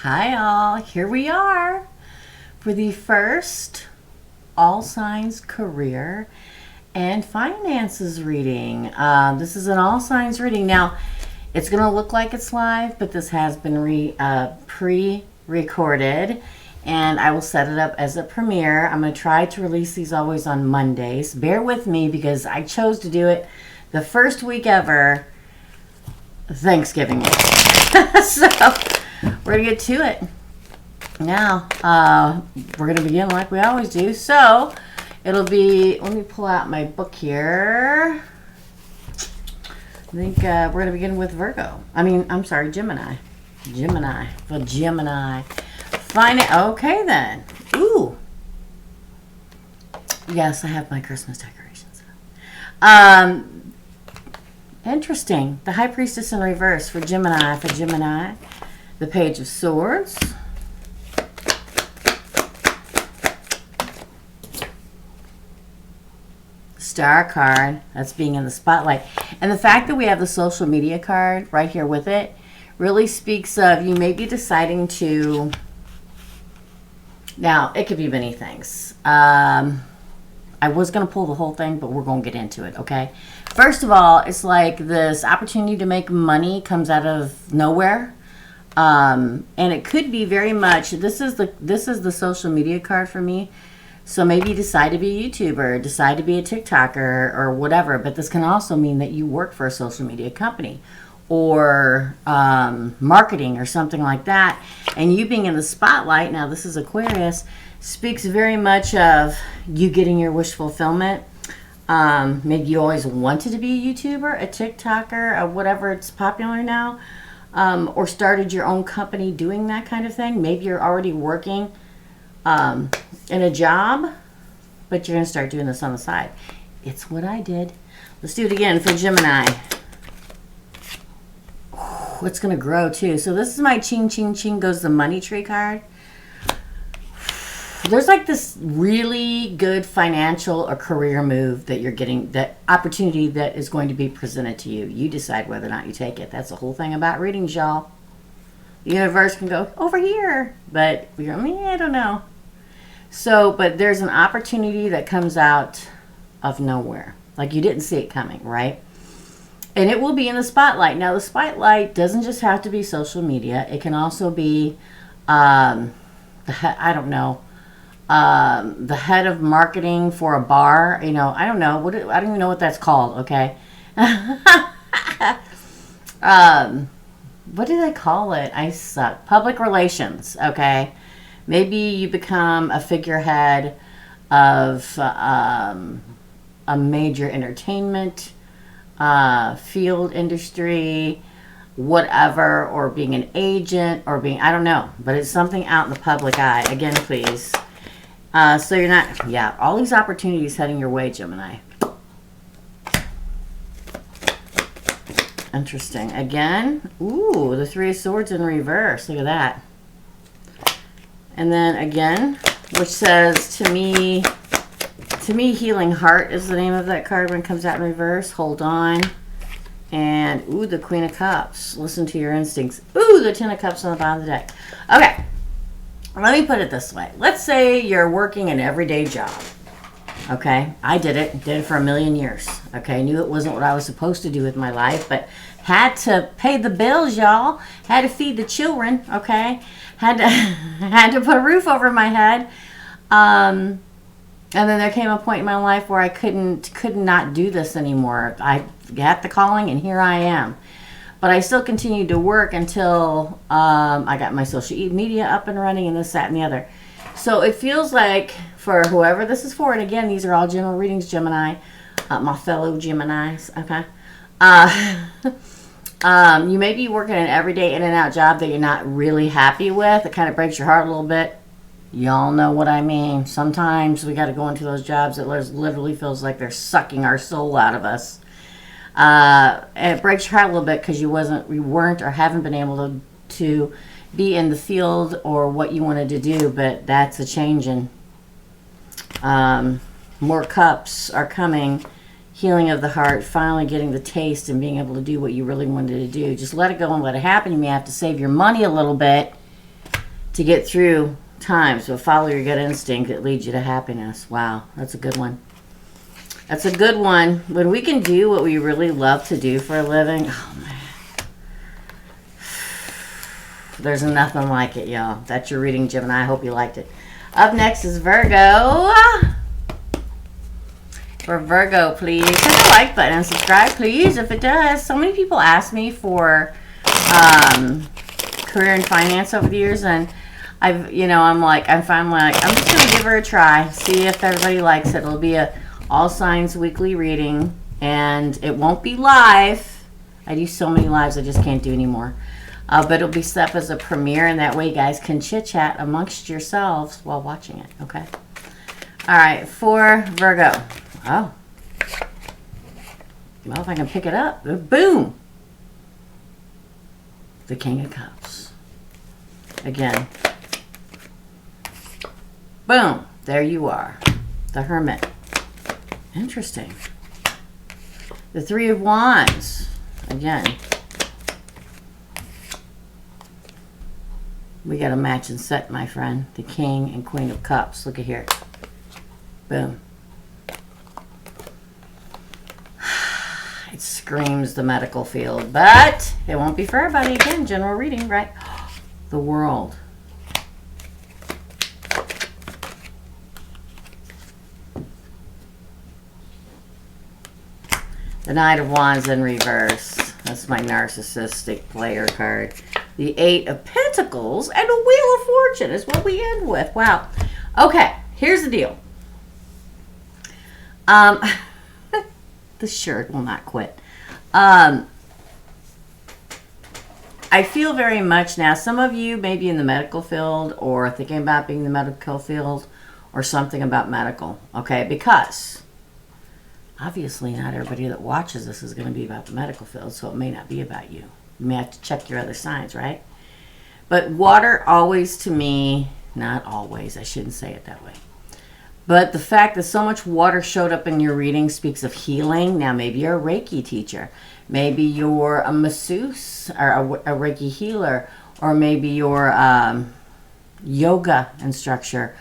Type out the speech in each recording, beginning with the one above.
Hi all, here we are for the first all signs career and finances reading. This is an all signs reading. Now, it's going to look like it's live, but this has been pre-recorded, and I will set it up as a premiere. I'm going to try to release these always on Mondays. Bear with me because I chose to do it the first week ever, Thanksgiving week. So we're going to get to it. Now, we're going to begin like we always do. So, it'll be, let me pull out my book here. I think we're going to begin with Virgo. Gemini. Gemini. For Gemini. Find it. Okay, then. Ooh. Yes, I have my Christmas decorations. Interesting. The High Priestess in reverse for Gemini. For Gemini. The Page of Swords. Star card. That's being in the spotlight. And the fact that we have the social media card right here with it really speaks of you may be deciding to... Now, it could be many things. I was going to pull the whole thing, but we're going to get into it, okay? First of all, it's like this opportunity to make money comes out of nowhere. And it could be very much, this is the social media card for me. So maybe you decide to be a YouTuber, decide to be a TikToker or whatever, but this can also mean that you work for a social media company or marketing or something like that. And you being in the spotlight, now this is Aquarius, speaks very much of you getting your wish fulfillment. Maybe you always wanted to be a YouTuber, a TikToker, or whatever it's popular now. Or started your own company doing that kind of thing. Maybe you're already working in a job, but you're going to start doing this on the side. It's what I did. Let's do it again for Gemini. It's going to grow too. So this is my ching, ching, ching goes the money tree card. There's like this really good financial or career move that you're getting, that opportunity that is going to be presented to you. You decide whether or not you take it. That's the whole thing about readings, y'all. The universe can go over here, but you're, I don't know. So, but there's an opportunity that comes out of nowhere. Like you didn't see it coming, right? And it will be in the spotlight. Now, the spotlight doesn't just have to be social media. It can also be, I don't know, the head of marketing for a bar. You know, I don't know. I don't even know what that's called, okay? What do they call it? I suck. Public relations, okay? Maybe you become a figurehead of a major entertainment field industry, whatever, or being an agent, or being, I don't know, but it's something out in the public eye. Again, please. So you're not, yeah, all these opportunities heading your way, Gemini. Interesting. Again, ooh, the Three of Swords in reverse. Look at that. And then again, which says, to me, Healing Heart is the name of that card when it comes out in reverse. Hold on. And, ooh, the Queen of Cups. Listen to your instincts. Ooh, the Ten of Cups on the bottom of the deck. Okay. Let me put it this way. Let's say you're working an everyday job. Okay? I did it. Did it for a million years. Okay? Knew it wasn't what I was supposed to do with my life, but had to pay the bills, y'all. Had to feed the children. Okay? Had to put a roof over my head. And then there came a point in my life where I could not do this anymore. I got the calling, and here I am. But I still continued to work until I got my social media up and running, and this, that, and the other. So it feels like for whoever this is for, and again, these are all general readings, Gemini, my fellow Geminis, okay? You may be working an everyday in and out job that you're not really happy with. It kind of breaks your heart a little bit. Y'all know what I mean. Sometimes we got to go into those jobs that literally feels like they're sucking our soul out of us. And it breaks your heart a little bit because you weren't or haven't been able to be in the field or what you wanted to do, but that's a changing. More cups are coming. Healing of the heart, finally getting the taste and being able to do what you really wanted to do. Just let it go and let it happen. You may have to save your money a little bit to get through times. So follow your gut instinct that leads you to happiness. Wow, that's a good one. That's a good one. When we can do what we really love to do for a living, oh man. There's nothing like it, y'all. That's your reading, Gemini. I hope you liked it. Up next is Virgo. For Virgo, please hit the like button and subscribe, please, if it does. So many people ask me for career and finance over the years, and I'm finally like, I'm just gonna give her a try, see if everybody likes it. It'll be a all signs weekly reading, and it won't be live. I do so many lives I just can't do anymore. But it'll be set up as a premiere, and that way you guys can chit-chat amongst yourselves while watching it, okay? All right, for Virgo. Oh. Well, if I can pick it up. Boom! The King of Cups. Again. Boom! There you are. The Hermit. Interesting. The Three of Wands. Again. We got a match and set, my friend. The King and Queen of Cups. Look at here. Boom. It screams the medical field, but it won't be for everybody. Again, general reading, right? The World. The Knight of Wands in reverse. That's my narcissistic player card. The Eight of Pentacles and a Wheel of Fortune is what we end with. Wow. Okay, here's the deal. The shirt will not quit. I feel very much now, some of you may be in the medical field or thinking about being in the medical field or something about medical, okay? Because obviously not everybody that watches this is going to be about the medical field, so it may not be about you. You may have to check your other signs, right? But water always, to me, not always, I shouldn't say it that way. But the fact that so much water showed up in your reading speaks of healing. Now, maybe you're a Reiki teacher. Maybe you're a masseuse or a Reiki healer. Or maybe you're a yoga instructor.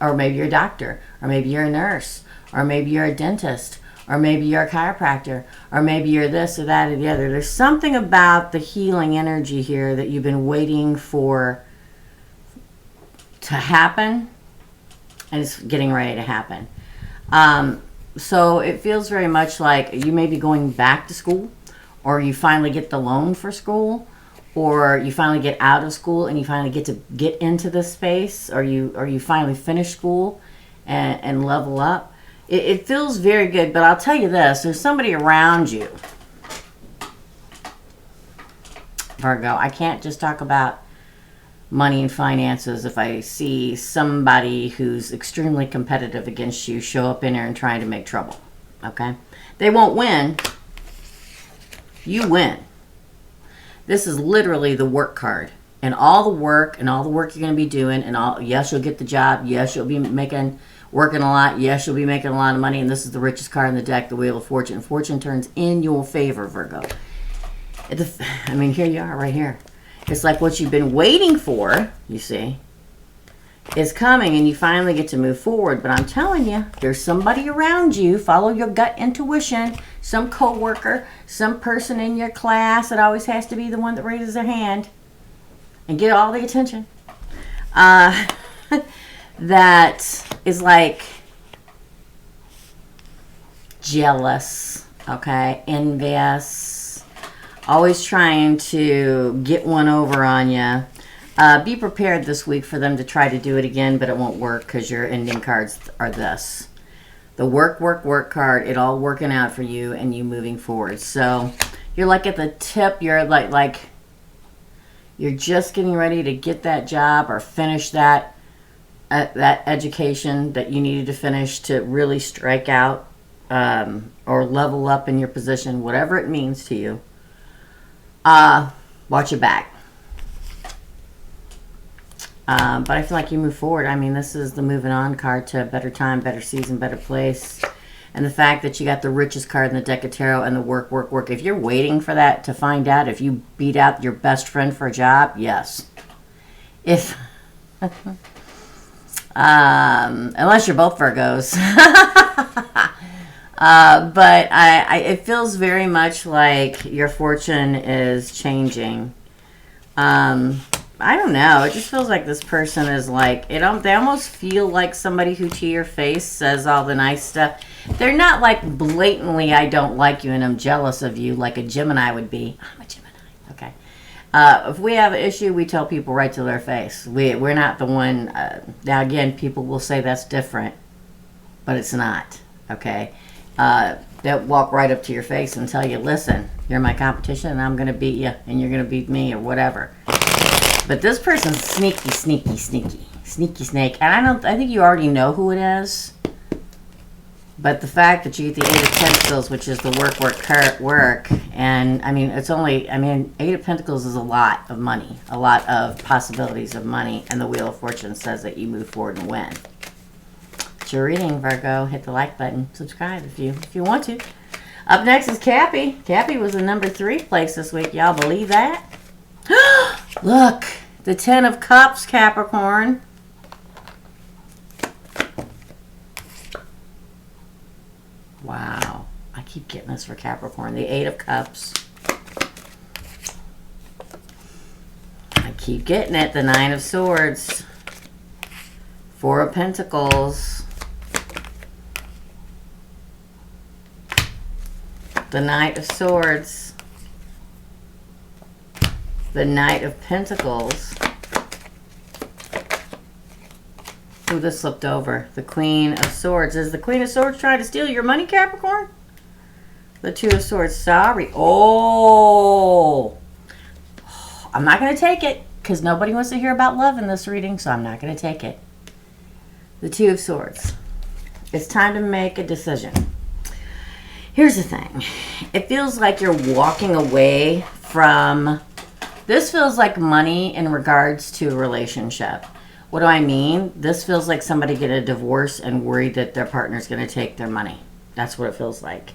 Or maybe you're a doctor. Or maybe you're a nurse. Or maybe you're a dentist. Or maybe you're a chiropractor. Or maybe you're this or that or the other. There's something about the healing energy here that you've been waiting for to happen. And it's getting ready to happen. So it feels very much like you may be going back to school, or you finally get the loan for school, or you finally get out of school and you finally get to get into this space, or you finally finish school and level up. It feels very good, but I'll tell you this, there's somebody around you, Virgo. I can't just talk about money and finances if I see somebody who's extremely competitive against you show up in there and trying to make trouble, okay? They won't win. You win. This is literally the work card. And all the work you're going to be doing, and all, yes, you'll get the job. Yes, you'll be working a lot. Yes, you'll be making a lot of money. And this is the richest card in the deck, the Wheel of Fortune. Fortune turns in your favor, Virgo. I mean, here you are right here. It's like what you've been waiting for, you see, is coming, and you finally get to move forward. But I'm telling you, there's somebody around you. Follow your gut intuition. Some coworker, some person in your class. It always has to be the one that raises their hand and get all the attention. That is like jealous, okay, envious. Always trying to get one over on you. Be prepared this week for them to try to do it again, but it won't work because your ending cards are this. The work card, it all working out for you and you moving forward. So you're like at the tip. You're like you're just getting ready to get that job or finish that education that you needed to finish to really strike out or level up in your position, whatever it means to you. Watch your back. But I feel like you move forward. I mean, this is the moving on card to a better time, better season, better place. And the fact that you got the richest card in the deck of tarot and the work. If you're waiting for that to find out if you beat out your best friend for a job, yes. If Unless you're both Virgos. But it feels very much like your fortune is changing. I don't know. It just feels like this person is like, they almost feel like somebody who to your face says all the nice stuff. They're not like blatantly, I don't like you and I'm jealous of you, like a Gemini would be. I'm a Gemini. Okay. If we have an issue, we tell people right to their face. We're not the one. Now, again, people will say that's different, but it's not. Okay. They'll walk right up to your face and tell you, listen, you're my competition and I'm going to beat you and you're going to beat me or whatever. But this person's sneaky snake. And I think you already know who it is. But the fact that you get the 8 of Pentacles, which is the work, and I mean, it's only, 8 of Pentacles is a lot of money, a lot of possibilities of money, and the Wheel of Fortune says that you move forward and win. It's your reading, Virgo. Hit the like button, subscribe if you want to. Up next is Cappy. Cappy was in number 3 place this week. Y'all believe that? Look, the 10 of Cups, Capricorn. Wow. I keep getting this for Capricorn. The 8 of Cups. I keep getting it. The 9 of Swords. 4 of Pentacles. The Knight of Swords. The Knight of Pentacles. Ooh, this slipped over. The Queen of Swords. Is the Queen of Swords trying to steal your money, Capricorn? The 2 of Swords. Sorry. Oh. I'm not going to take it because nobody wants to hear about love in this reading, so I'm not going to take it. The 2 of Swords. It's time to make a decision. Here's the thing. It feels like you're walking away from... This feels like money in regards to a relationship. What do I mean? This feels like somebody get a divorce and worried that their partner's going to take their money. That's what it feels like.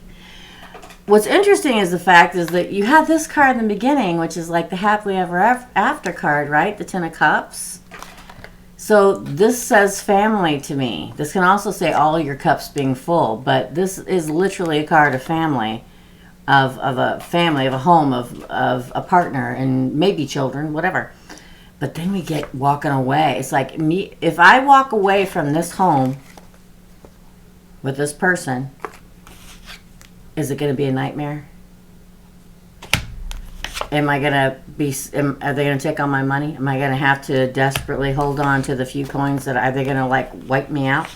What's interesting is the fact is that you have this card in the beginning, which is like the happily ever after card, right? The 10 of Cups. So this says family to me. This can also say all your cups being full, but this is literally a card of family. Of a family, of a home, of a partner, and maybe children, whatever. But then we get walking away. It's like me, if I walk away from this home with this person, is it going to be a nightmare? Am I going to be, are they going to take all my money? Am I going to have to desperately hold on to the few coins that are they going to like wipe me out?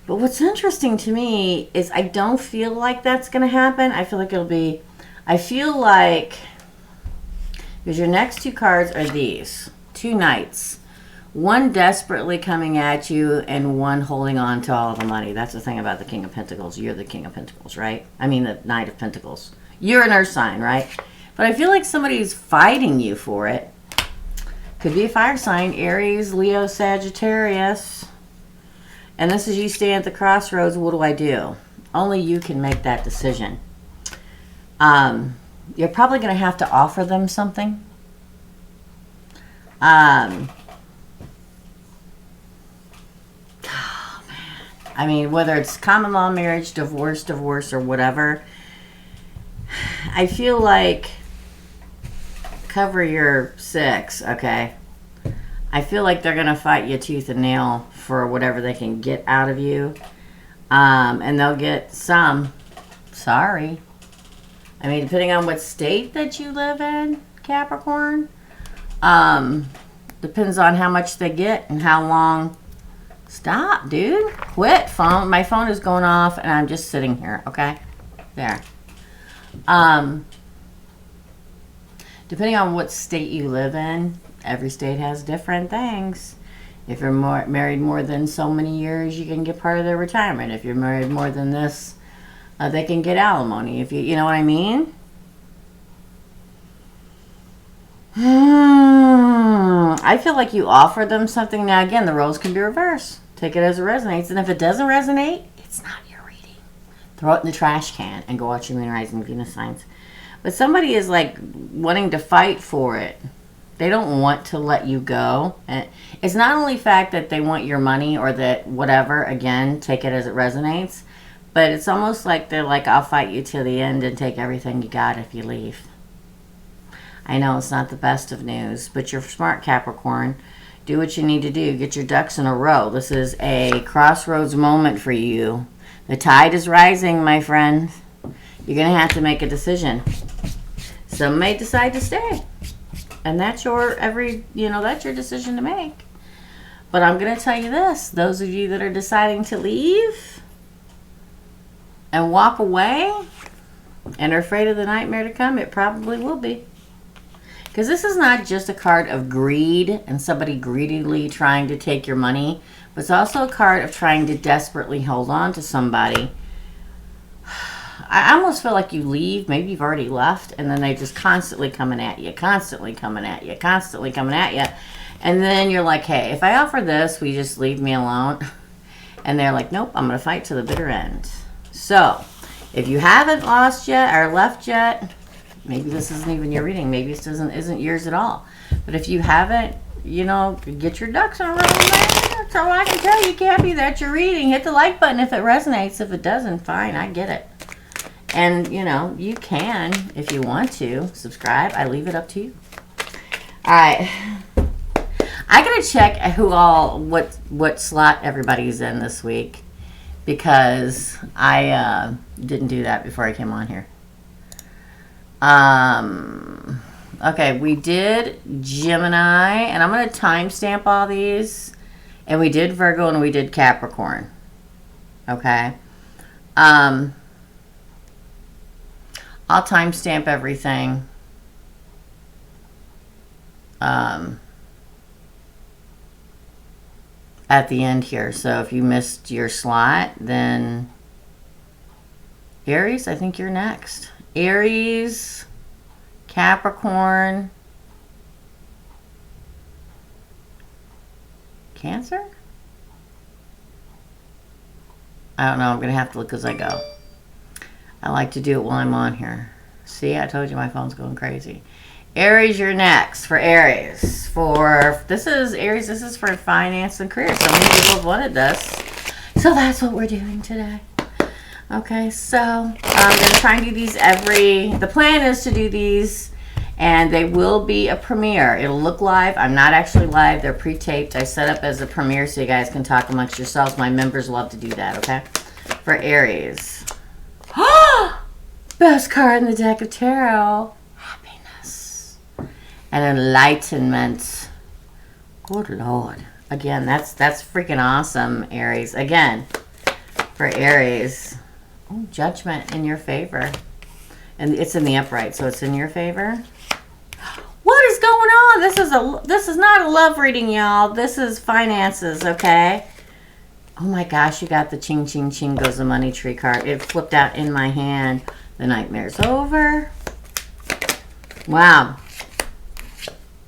But what's interesting to me is I don't feel like that's going to happen. I feel like it'll be, I feel like, because your next 2 cards are these. 2 knights. One desperately coming at you and one holding on to all the money. That's the thing about the King of Pentacles. You're the King of Pentacles, right? I mean the Knight of Pentacles. You're an earth sign, right? But I feel like somebody's fighting you for it. Could be a fire sign. Aries, Leo, Sagittarius. And this is you stay at the crossroads. What do I do? Only you can make that decision. You're probably going to have to offer them something. Oh, man. I mean, whether it's common law marriage, divorce, or whatever, I feel like cover your 6, okay? I feel like they're going to fight you tooth and nail for whatever they can get out of you. And they'll get some. Sorry. I mean, depending on what state that you live in, Capricorn, depends on how much they get and how long. Stop, dude. Quit, phone. My phone is going off and I'm just sitting here, okay? There. Depending on what state you live in, every state has different things. If you're married more than so many years, you can get part of their retirement. If you're married more than this, they can get alimony. If you know what I mean? I feel like you offer them something. Now, again, the roles can be reversed. Take it as it resonates. And if it doesn't resonate, it's not your reading. Throw it in the trash can and go watch your Moon, Rising, Venus signs. But somebody is like wanting to fight for it. They don't want to let you go. And it's not only the fact that they want your money or that whatever, again, take it as it resonates, but it's almost like they're like, I'll fight you till the end and take everything you got if you leave. I know it's not the best of news, but you're smart, Capricorn. Do what you need to do. Get your ducks in a row. This is a crossroads moment for you. The tide is rising, my friend. You're going to have to make a decision. Some may decide to stay. And that's your that's your decision to make. But I'm going to tell you this. Those of you that are deciding to leave and walk away and are afraid of the nightmare to come, it probably will be. Because this is not just a card of greed and somebody greedily trying to take your money, but it's also a card of trying to desperately hold on to somebody. I almost feel like you leave, maybe you've already left, and then they're just constantly coming at you, constantly coming at you, constantly coming at you. And then you're like, hey, if I offer this, will you just leave me alone? And they're like, nope, I'm going to fight to the bitter end. So, if you haven't lost yet or left yet, maybe this isn't even your reading. Maybe this isn't yours at all. But if you haven't, get your ducks in a row, man. That's all I can tell you, Cappy. That's your reading. Hit the like button if it resonates. If it doesn't, fine. I get it. And, you can, if you want to, subscribe. I leave it up to you. All right. I got to check what slot everybody's in this week, because I didn't do that before I came on here. Okay, we did Gemini, and I'm going to timestamp all these, and we did Virgo, and we did Capricorn. Okay. I'll timestamp everything. At the end here. So if you missed your slot, then Aries, I think you're next. Aries, Capricorn, Cancer? I don't know. I'm going to have to look as I go. I like to do it while I'm on here. See, I told you my phone's going crazy. Aries, you're next for Aries. This is Aries, this is for finance and career. So many people have wanted this. So that's what we're doing today. Okay, so I'm going to try and do these the plan is to do these, and they will be a premiere. It'll look live. I'm not actually live. They're pre-taped. I set up as a premiere so you guys can talk amongst yourselves. My members love to do that, okay? For Aries. Best card in the deck of tarot. Happiness. And enlightenment. Good Lord. Again, that's freaking awesome, Aries. Again, for Aries. Oh, judgment in your favor. And it's in the upright, so it's in your favor. What is going on? This is not a love reading, y'all. This is finances, okay? Oh my gosh, you got the ching, ching, ching goes the money tree card. It flipped out in my hand. The nightmare's over. Wow.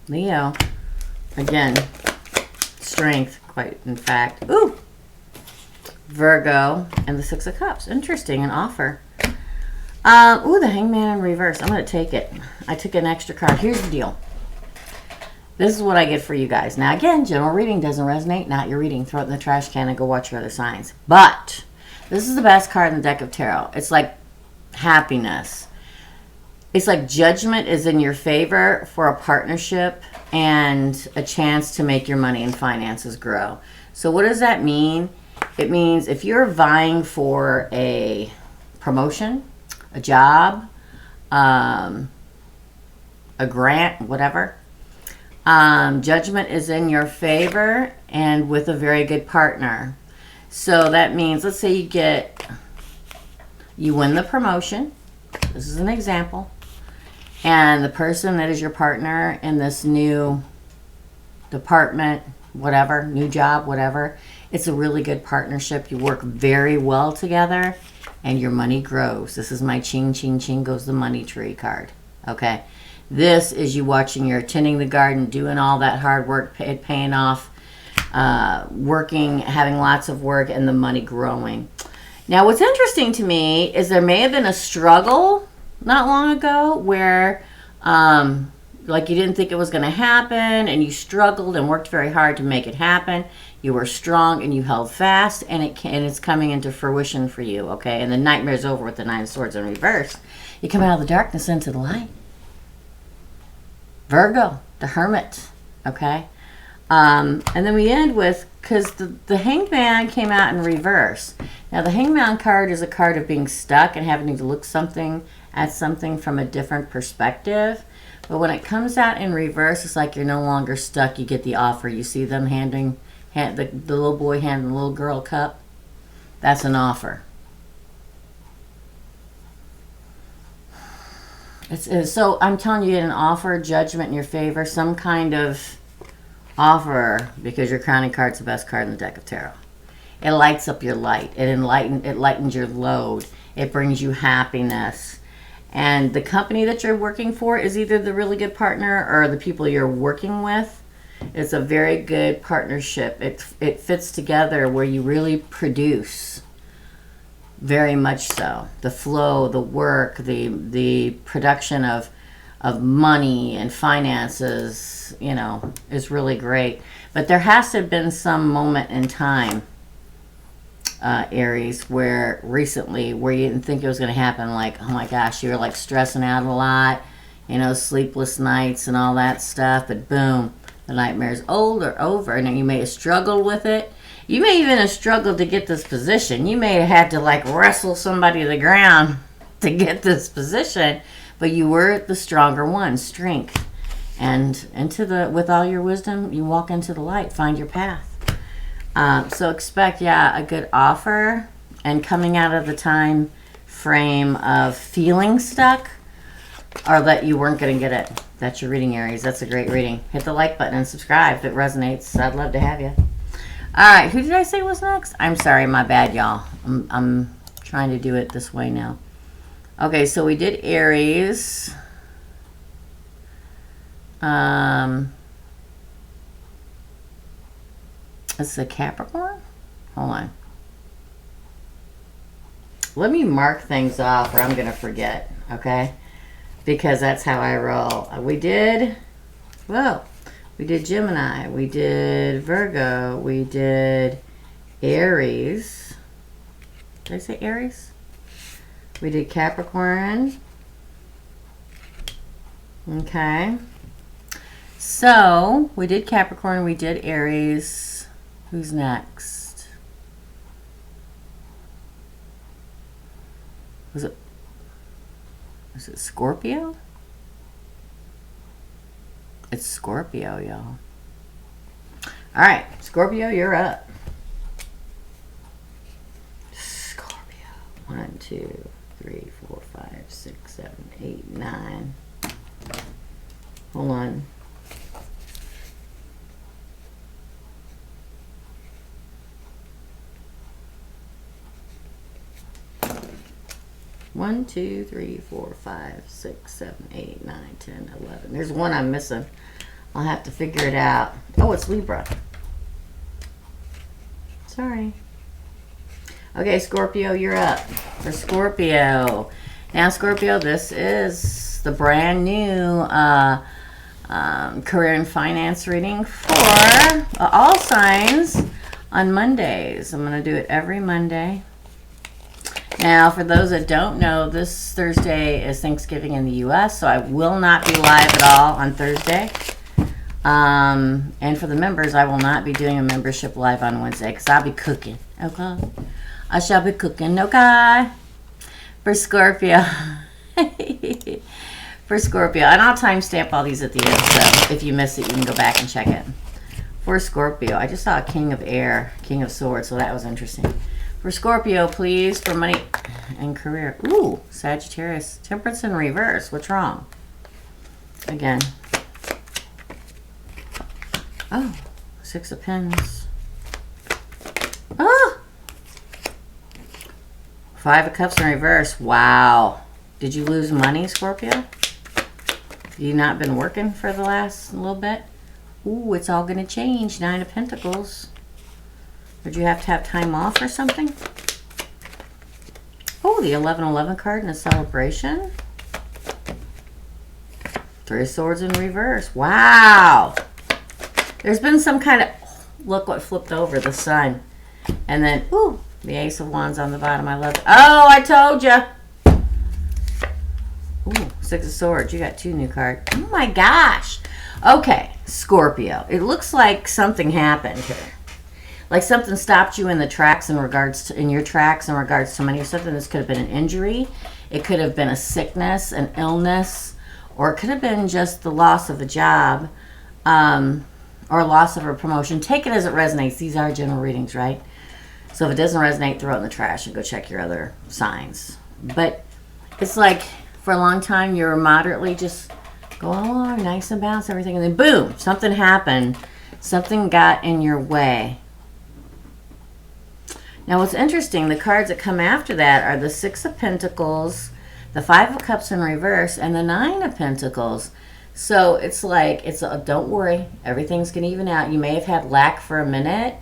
Leo. Again, strength, quite in fact. Ooh. Virgo and the Six of Cups. Interesting, an offer. Ooh, the Hangman in reverse. I'm going to take it. I took an extra card. Here's the deal. This is what I get for you guys. Now, again, general reading doesn't resonate. Not your reading. Throw it in the trash can and go watch your other signs. But this is the best card in the deck of tarot. It's like happiness. It's like judgment is in your favor for a partnership and a chance to make your money and finances grow. So what does that mean? It means if you're vying for a promotion, a job, a grant, whatever, judgment is in your favor and with a very good partner. So that means, let's say you win the promotion. This is an example. And the person that is your partner in this new department, whatever, new job, whatever, it's a really good partnership. You work very well together and your money grows. This is my ching, ching, ching goes the money tree card. Okay. This is you watching, you're tending the garden, doing all that hard work, paying off, working, having lots of work, and the money growing. Now, what's interesting to me is there may have been a struggle not long ago where like you didn't think it was going to happen, and you struggled and worked very hard to make it happen. You were strong and you held fast, and it's coming into fruition for you, okay? And the nightmare's over with the 9 of Swords in reverse. You come out of the darkness into the light. Virgo, the Hermit, okay? And then we end with, because the Hangman came out in reverse. Now, the Hangman card is a card of being stuck and having to look at something from a different perspective. But when it comes out in reverse, it's like you're no longer stuck. You get the offer. You see them handing the little boy handing the little girl a cup. That's an offer. So I'm telling you, an offer, judgment in your favor, some kind of offer, because your crowning card's the best card in the deck of tarot. It lights up your light. It lightens your load. It brings you happiness. And the company that you're working for is either the really good partner or the people you're working with. It's a very good partnership. It fits together where you really produce. Very much so. The flow, the work, the production of money and finances, you know, is really great. But there has to have been some moment in time, Aries, where recently where you didn't think it was going to happen. Like, oh my gosh, you were like stressing out a lot, you know, sleepless nights and all that stuff. But boom, the nightmare's over. And you may have struggled with it. You may even have struggled to get this position. You may have had to like wrestle somebody to the ground to get this position, but you were the stronger one, strength. And with all your wisdom, you walk into the light, find your path. So expect, a good offer, and coming out of the time frame of feeling stuck, or that you weren't going to get it. That's your reading, Aries. That's a great reading. Hit the like button and subscribe if it resonates. I'd love to have you. All right, who did I say was next? I'm sorry, my bad, y'all. I'm trying to do it this way now. Okay, so we did Aries. It's a Capricorn? Hold on. Let me mark things off or I'm going to forget, okay? Because that's how I roll. We did Gemini, we did Virgo, we did Aries. Did I say Aries? We did Capricorn. Okay. So, we did Capricorn, we did Aries. Who's next? Was it Scorpio? It's Scorpio, y'all. All right, Scorpio, you're up. Scorpio. 1, 2, 3, 4, 5, 6, 7, 8, 9. Hold on. One, 2, 3, 4, 5, 6, 7, 8, 9, 10, 11. There's one I'm missing. I'll have to figure it out. Oh, it's Libra. Sorry. Okay, Scorpio, you're up. For Scorpio. Now, Scorpio, this is the brand new career and finance reading for all signs on Mondays. I'm going to do it every Monday. Now, for those that don't know, this Thursday is Thanksgiving in the U.S., so I will not be live at all on Thursday. And for the members, I will not be doing a membership live on Wednesday because I'll be cooking, okay? I shall be cooking, okay? For Scorpio. For Scorpio. And I'll timestamp all these at the end, so if you miss it, you can go back and check it. For Scorpio, I just saw a King of Air, King of Swords, so that was interesting. For Scorpio, please, for money and career. Ooh, Sagittarius. Temperance in reverse. What's wrong? Again. Oh, 6 of Pens. Ah! 5 of Cups in reverse. Wow. Did you lose money, Scorpio? You not been working for the last little bit? Ooh, it's all going to change. 9 of Pentacles. Would you have to have time off or something? Oh, the 1111 card in a celebration. Three of Swords in reverse. Wow. There's been some kind of, look what flipped over, the Sun. And then, ooh, the Ace of Wands on the bottom. I love it. Oh, I told you. Ooh, Six of Swords. You got two new cards. Oh my gosh. Okay, Scorpio. It looks like something happened here. Like something stopped you in the tracks in regards to, in your tracks in regards to money or something. This could have been an injury. It could have been a sickness, an illness, or it could have been just the loss of a job, or loss of a promotion. Take it as it resonates. These are general readings, right? So if it doesn't resonate, throw it in the trash and go check your other signs. But it's like for a long time you're moderately just going along, nice and balanced, everything, and then boom, something happened. Something got in your way. Now what's interesting, the cards that come after that are the Six of Pentacles, the Five of Cups in reverse, and the Nine of Pentacles. So it's like, don't worry, everything's going to even out. You may have had lack for a minute,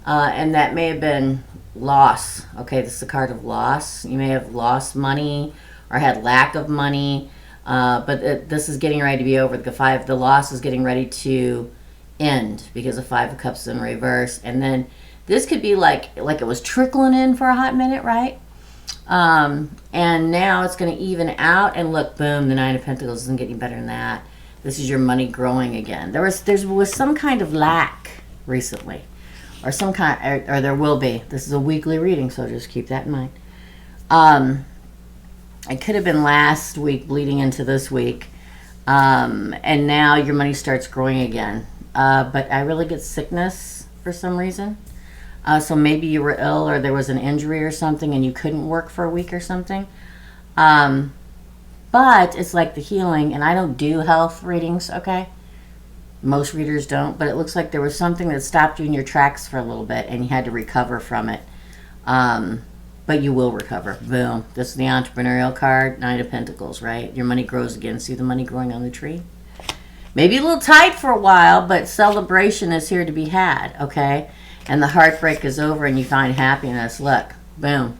and that may have been loss. Okay, this is a card of loss. You may have lost money or had lack of money, but this is getting ready to be over. The loss is getting ready to end because the Five of Cups in reverse. And then this could be like it was trickling in for a hot minute, right? And now it's going to even out, and look, boom, the Nine of Pentacles isn't getting better than that. This is your money growing again. There was some kind of lack recently, or some kind, or there will be. This is a weekly reading, so just keep that in mind. It could have been last week bleeding into this week, and now your money starts growing again. But I really get sickness for some reason. So maybe you were ill, or there was an injury or something and you couldn't work for a week or something. But it's like the healing, and I don't do health readings, okay? Most readers don't, but it looks like there was something that stopped you in your tracks for a little bit and you had to recover from it. But you will recover. Boom. This is the entrepreneurial card, Nine of Pentacles, right? Your money grows again. See the money growing on the tree? Maybe a little tight for a while, but celebration is here to be had, okay? And the heartbreak is over and you find happiness. Look, boom.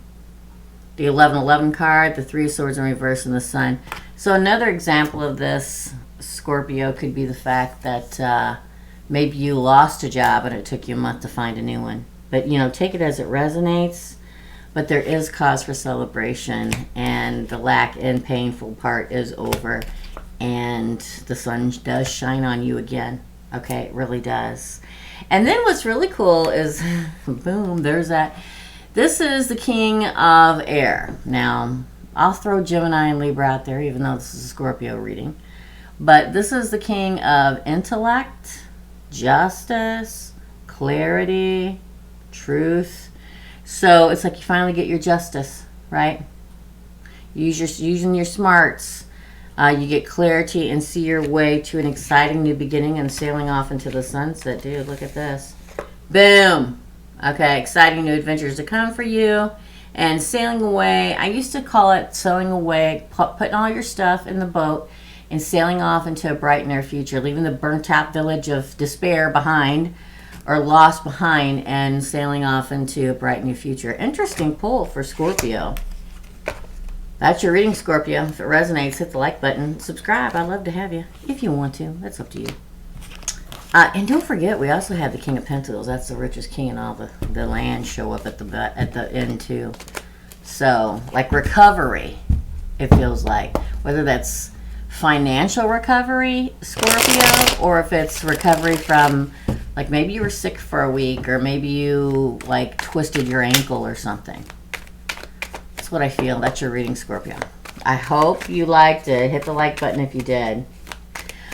The 1111 card, the Three of Swords in reverse, and the Sun. So another example of this, Scorpio, could be the fact that maybe you lost a job and it took you a month to find a new one. But, you know, take it as it resonates. But there is cause for celebration, and the lack and painful part is over. And the sun does shine on you again. Okay, it really does. And then what's really cool is, boom, there's that. This is the King of Air. Now, I'll throw Gemini and Libra out there, even though this is a Scorpio reading. But this is the King of Intellect, Justice, Clarity, Truth. So it's like you finally get your justice, right? Using your smarts. You get clarity and see your way to an exciting new beginning and sailing off into the sunset. Dude, look at this. Boom. Okay, exciting new adventures to come for you. And sailing away, I used to call it sailing away, putting all your stuff in the boat and sailing off into a bright near future, leaving the burnt out village of despair behind, or lost behind, and sailing off into a bright new future. Interesting pull for Scorpio. That's your reading, Scorpio. If it resonates, hit the like button. Subscribe. I'd love to have you. If you want to. That's up to you. And don't forget, we also have the King of Pentacles. That's the richest king, and all the land show up at the end, too. So, like recovery, it feels like. Whether that's financial recovery, Scorpio, or if it's recovery from, like, maybe you were sick for a week, or maybe you, like, twisted your ankle or something. That's what I feel. That's your reading, Scorpio. I hope you liked it. Hit the like button if you did.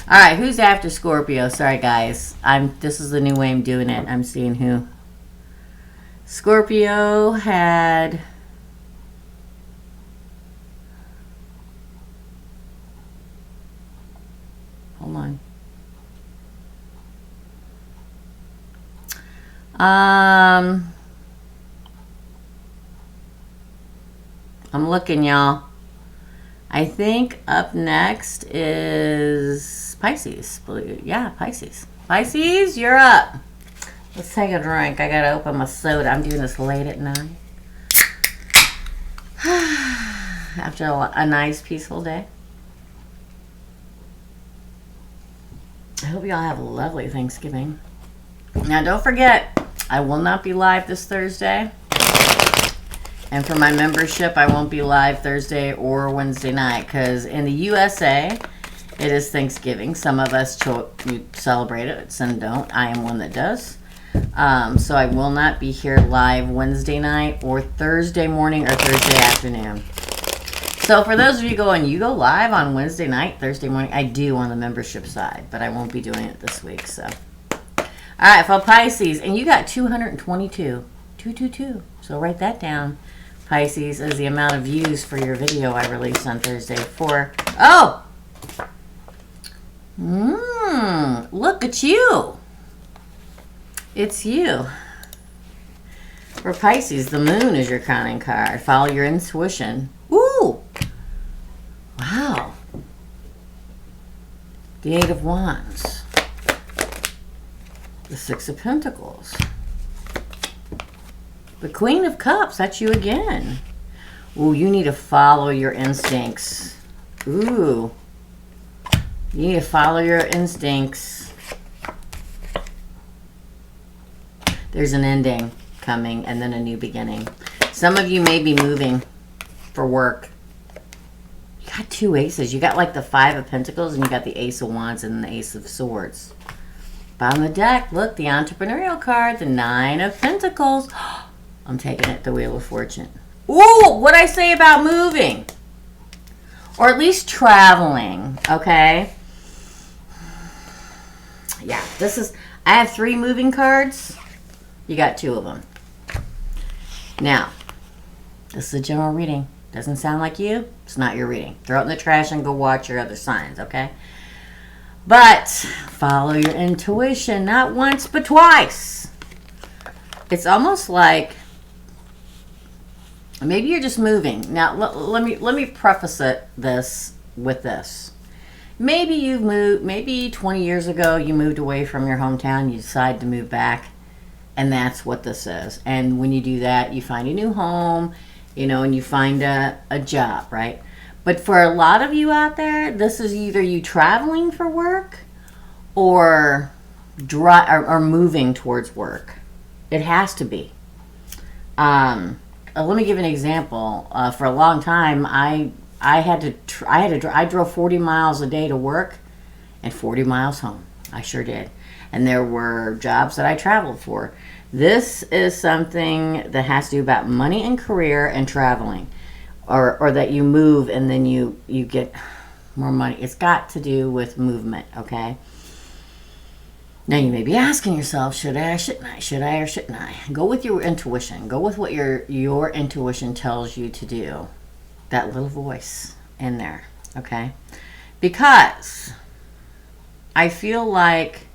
All right, who's after Scorpio? Sorry, guys. This is the new way I'm doing it. I'm seeing who. Scorpio had... Hold on. I'm looking, y'all. I think up next is Pisces. Yeah, Pisces. Pisces, you're up. Let's take a drink. I gotta open my soda. I'm doing this late at night. After a nice, peaceful day. I hope y'all have a lovely Thanksgiving. Now, don't forget, I will not be live this Thursday. And for my membership, I won't be live Thursday or Wednesday night because in the USA, it is Thanksgiving. Some of us celebrate it, some don't. I am one that does. So I will not be here live Wednesday night or Thursday morning or Thursday afternoon. So for those of you going, you go live on Wednesday night, Thursday morning. I do on the membership side, but I won't be doing it this week. So, all right, for Pisces, and you got 222, 222. So write that down. Pisces is the amount of views for your video I released on Thursday for, look at you. It's you. For Pisces, the moon is your crowning card. Follow your intuition. Ooh. Wow. The Eight of Wands. The Six of Pentacles. The Queen of Cups, that's you again. Ooh, you need to follow your instincts. Ooh. You need to follow your instincts. There's an ending coming and then a new beginning. Some of you may be moving for work. You got two aces. You got like the Five of Pentacles and you got the Ace of Wands and the Ace of Swords. Bottom of the deck, look, the entrepreneurial card, the Nine of Pentacles. I'm taking it, the Wheel of Fortune. Ooh, what'd I say about moving? Or at least traveling, okay? Yeah, I have 3 moving cards. You got 2 of them. Now, this is a general reading. Doesn't sound like you, it's not your reading. Throw it in the trash and go watch your other signs, okay? But follow your intuition, not once, but twice. It's almost like maybe you're just moving. Now, let me preface this with this. Maybe you've moved, maybe 20 years ago you moved away from your hometown, you decide to move back, and that's what this is. And when you do that, you find a new home, you know, and you find a job, right? But for a lot of you out there, this is either you traveling for work or moving towards work. It has to be. Let me give an example. For a long time, I drove 40 miles a day to work and 40 miles home. I sure did. And there were jobs that I traveled for. This is something that has to do about money and career and traveling, or that you move and then you get more money. It's got to do with movement, okay? Now you may be asking yourself, should I or shouldn't I? Should I or shouldn't I? Go with your intuition. Go with what your intuition tells you to do. That little voice in there, okay? Because I feel like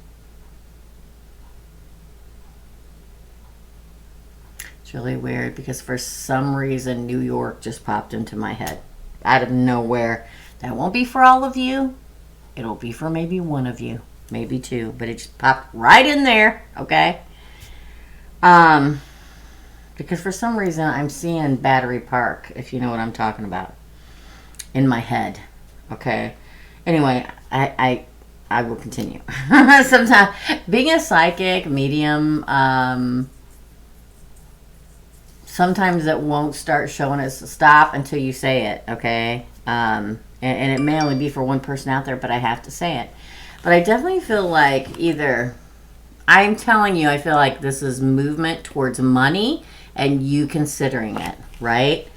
it's really weird because for some reason New York just popped into my head out of nowhere. That won't be for all of you. It'll be for maybe one of you. Maybe 2, but it just popped right in there, okay? Because for some reason I'm seeing Battery Park, if you know what I'm talking about, in my head, okay? Anyway, I will continue. Sometimes being a psychic medium, sometimes it won't start showing us stop until you say it, okay? And it may only be for one person out there, but I have to say it. But I definitely feel like either, I'm telling you, I feel like this is movement towards money and you considering it, right?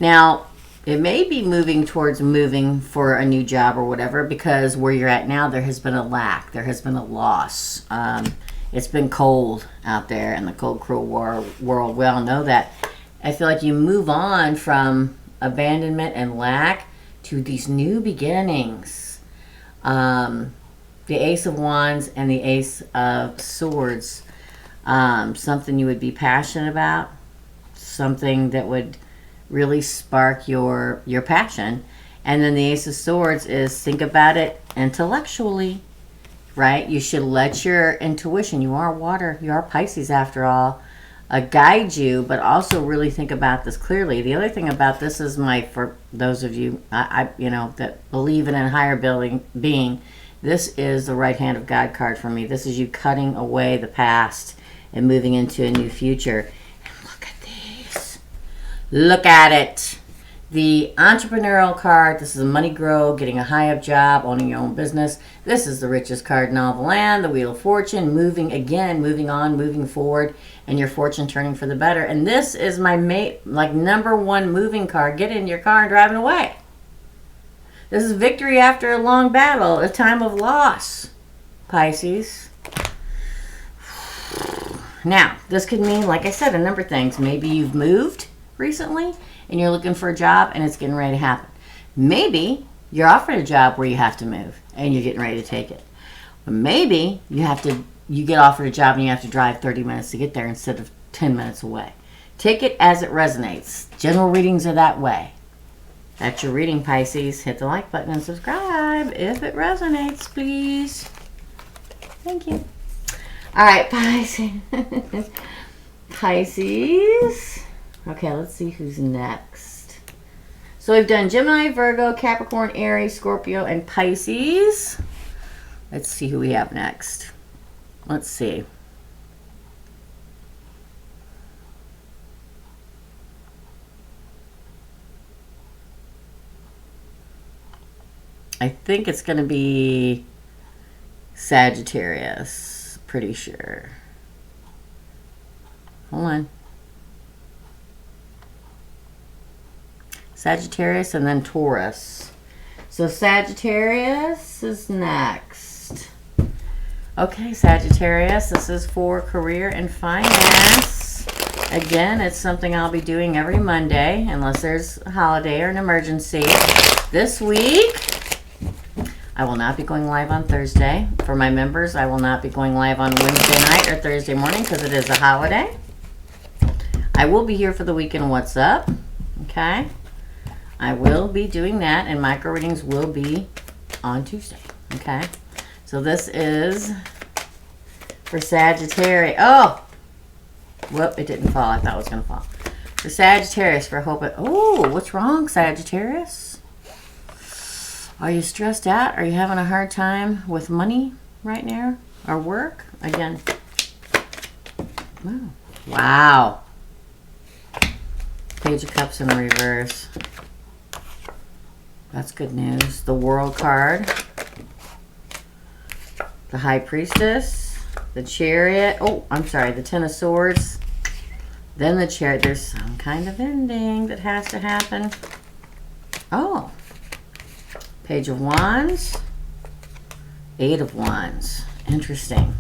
Now, it may be moving towards moving for a new job or whatever, because where you're at now, there has been a lack. There has been a loss. It's been cold out there in the cold, cruel world. We all know that. I feel like you move on from abandonment and lack to these new beginnings. The Ace of Wands and the Ace of Swords. Something you would be passionate about. Something that would really spark your passion. And then the Ace of Swords is think about it intellectually, right? You should let your intuition, you are water, you are Pisces after all, guide you, but also really think about this clearly. The other thing about this is for those of you, you know, that believe in a higher being, This is the right hand of God card for me. This is you cutting away the past and moving into a new future. And look at these. Look at it. The entrepreneurial card. This is a money grow, getting a high up job, owning your own business. This is the richest card in all the land. The Wheel of Fortune, moving again, moving on, moving forward, and your fortune turning for the better. And this is my number one moving card. Get in your car and driving away. This is victory after a long battle, a time of loss, Pisces. Now, this could mean, like I said, a number of things. Maybe you've moved recently and you're looking for a job and it's getting ready to happen. Maybe you're offered a job where you have to move and you're getting ready to take it. Or maybe you get offered a job and you have to drive 30 minutes to get there instead of 10 minutes away. Take it as it resonates. General readings are that way. That's your reading, Pisces. Hit the like button and subscribe if it resonates, please. Thank you. All right, Pisces. Pisces. Okay, let's see who's next. So we've done Gemini, Virgo, Capricorn, Aries, Scorpio, and Pisces. Let's see who we have next. Let's see. I think it's going to be Sagittarius. Pretty sure. Hold on. Sagittarius and then Taurus. So Sagittarius is next. Okay, Sagittarius, this is for career and finance. Again, it's something I'll be doing every Monday unless there's a holiday or an emergency. This week, I will not be going live on Thursday. For my members, I will not be going live on Wednesday night or Thursday morning because it is a holiday. I will be here for the weekend What's Up. Okay? I will be doing that, and micro readings will be on Tuesday. Okay? So this is for Sagittarius. Oh! Whoop, it didn't fall. I thought it was going to fall. For Sagittarius, for hope it... Oh, what's wrong, Sagittarius? Are you stressed out? Are you having a hard time with money right now? Or work? Again. Oh. Wow. Page of Cups in reverse. That's good news. The World card. The High Priestess. The Chariot. Oh, I'm sorry. The Ten of Swords. Then the Chariot. There's some kind of ending that has to happen. Oh. Page of Wands. Eight of Wands. Interesting.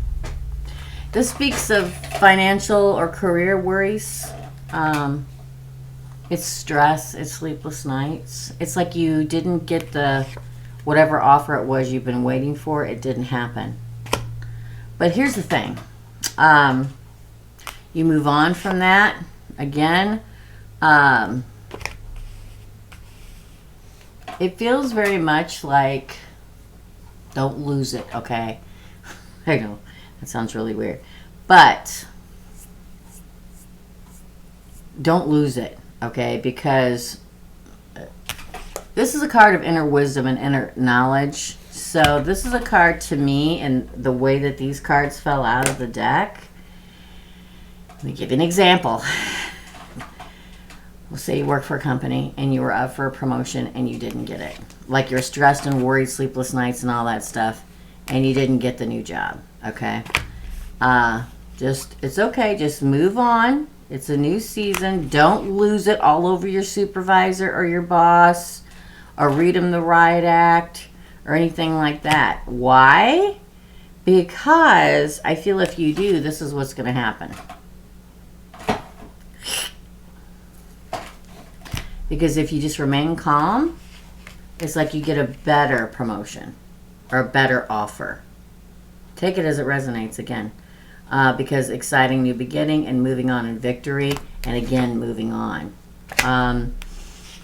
This speaks of financial or career worries. It's stress. It's sleepless nights. It's like you didn't get the whatever offer it was you've been waiting for. It didn't happen. But here's the thing. You move on from that. Again, it feels very much like don't lose it, okay? I know, that sounds really weird. But don't lose it, okay? Because this is a card of inner wisdom and inner knowledge. So this is a card to me, and the way that these cards fell out of the deck. Let me give you an example. We'll say you work for a company and you were up for a promotion and you didn't get it. Like you're stressed and worried, sleepless nights and all that stuff, and you didn't get the new job, okay? It's okay. Just move on. It's a new season. Don't lose it all over your supervisor or your boss or read them the riot act or anything like that. Why? Because I feel if you do, this is what's going to happen. Because if you just remain calm, it's like you get a better promotion or a better offer. Take it as it resonates again. Because exciting new beginning and moving on in victory and again moving on.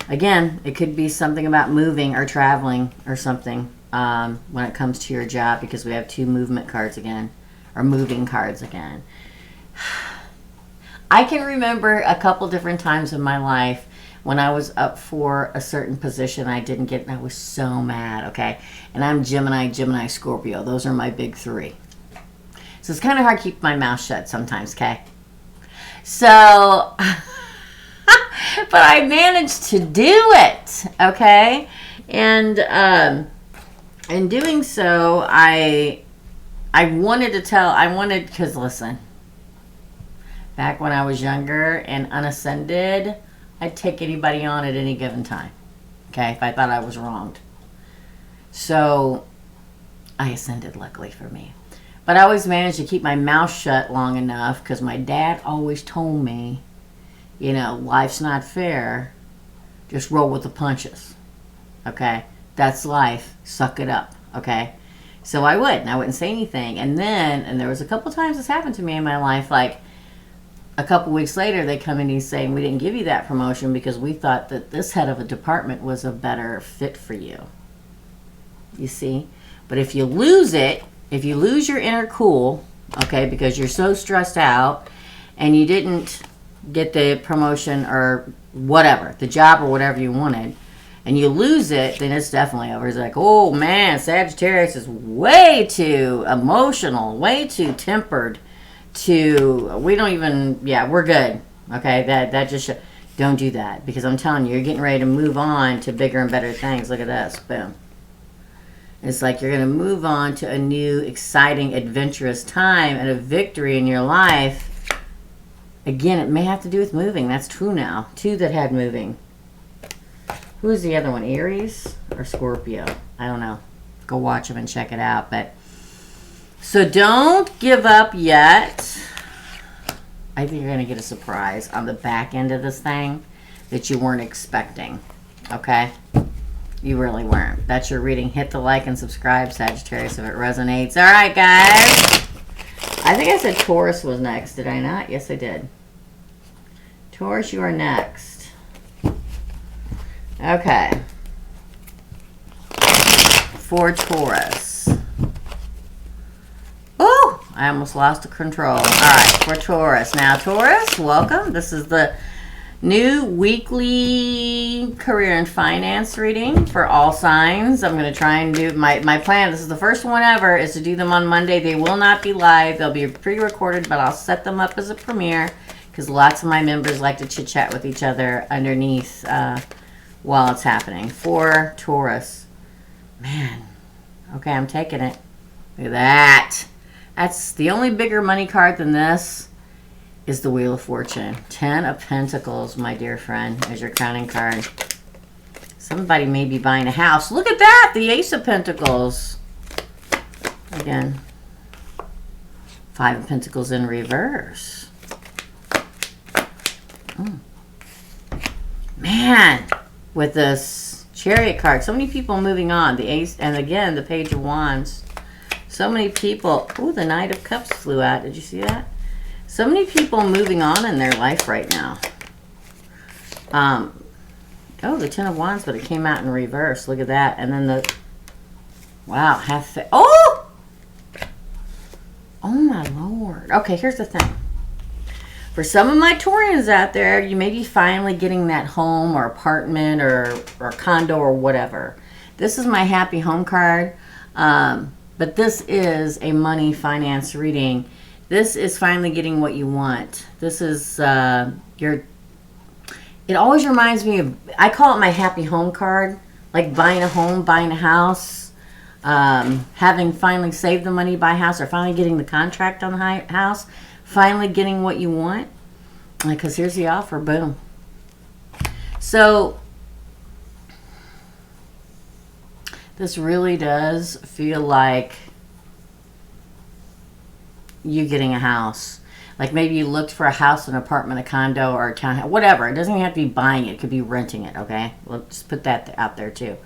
Again, it could be something about moving or traveling or something when it comes to your job, because we have two movement cards again, or moving cards again. I can remember a couple different times in my life when I was up for a certain position I didn't get, and I was so mad, okay? And I'm Gemini, Scorpio. Those are my big three. So it's kind of hard to keep my mouth shut sometimes, okay? So, but I managed to do it, okay? And in doing so, I wanted to because listen, back when I was younger and unascended, I'd take anybody on at any given time, okay, if I thought I was wronged. So I ascended, luckily for me. But I always managed to keep my mouth shut long enough because my dad always told me, you know, life's not fair. Just roll with the punches, okay? That's life. Suck it up, okay? So I would, and I wouldn't say anything. And then, and there was a couple times this happened to me in my life, like a couple weeks later, they come in and saying, we didn't give you that promotion because we thought that this head of a department was a better fit for you. You see? But if you lose it, if you lose your inner cool, okay, because you're so stressed out and you didn't get the promotion or whatever, the job or whatever you wanted, and you lose it, then it's definitely over. It's like, oh man, Sagittarius is way too emotional, way too tempered to, we don't even, yeah, we're good. Okay, that just, don't do that. Because I'm telling you, you're getting ready to move on to bigger and better things. Look at this, boom. It's like you're going to move on to a new, exciting, adventurous time and a victory in your life. Again, it may have to do with moving. That's true now. Two that had moving. Who's the other one? Aries or Scorpio? I don't know. Go watch them and check it out. But so don't give up yet. I think you're going to get a surprise on the back end of this thing that you weren't expecting. Okay? You really weren't. That's your reading. Hit the like and subscribe, Sagittarius, if it resonates. All right, guys. I think I said Taurus was next. Did I not? Yes, I did. Taurus, you are next. Okay. For Taurus. Oh, I almost lost the control. All right, for Taurus. Now, Taurus, welcome. This is the new weekly career and finance reading for all signs. I'm going to try and do my plan. This is the first one ever, is to do them on Monday. They will not be live. They'll be pre-recorded, but I'll set them up as a premiere because lots of my members like to chit-chat with each other underneath while it's happening. For Taurus. Man. Okay, I'm taking it. Look at that. That's the only bigger money card than this. Is the Wheel of Fortune. 10 of Pentacles, my dear friend, as your crowning card. Somebody may be buying a house. Look at that! The Ace of Pentacles. Again. 5 of Pentacles in reverse. Man! With this Chariot card. So many people moving on. The Ace, and again, the Page of Wands. So many people. Ooh, the Knight of Cups flew out. Did you see that? So many people moving on in their life right now. Oh, the Ten of Wands, but it came out in reverse. Look at that. And then the... Wow, oh! Oh, my Lord. Okay, here's the thing. For some of my Taurians out there, you may be finally getting that home or apartment or condo or whatever. This is my happy home card. But this is a money finance reading. This is finally getting what you want. This is it always reminds me of, I call it my happy home card. Like buying a home, buying a house, having finally saved the money to buy a house, or finally getting the contract on the house, finally getting what you want. Because here's the offer, boom. So this really does feel like you getting a house. Like maybe you looked for a house, an apartment, a condo, or a townhouse, whatever. It doesn't even have to be buying it. It could be renting it, okay? Let's put that out there too.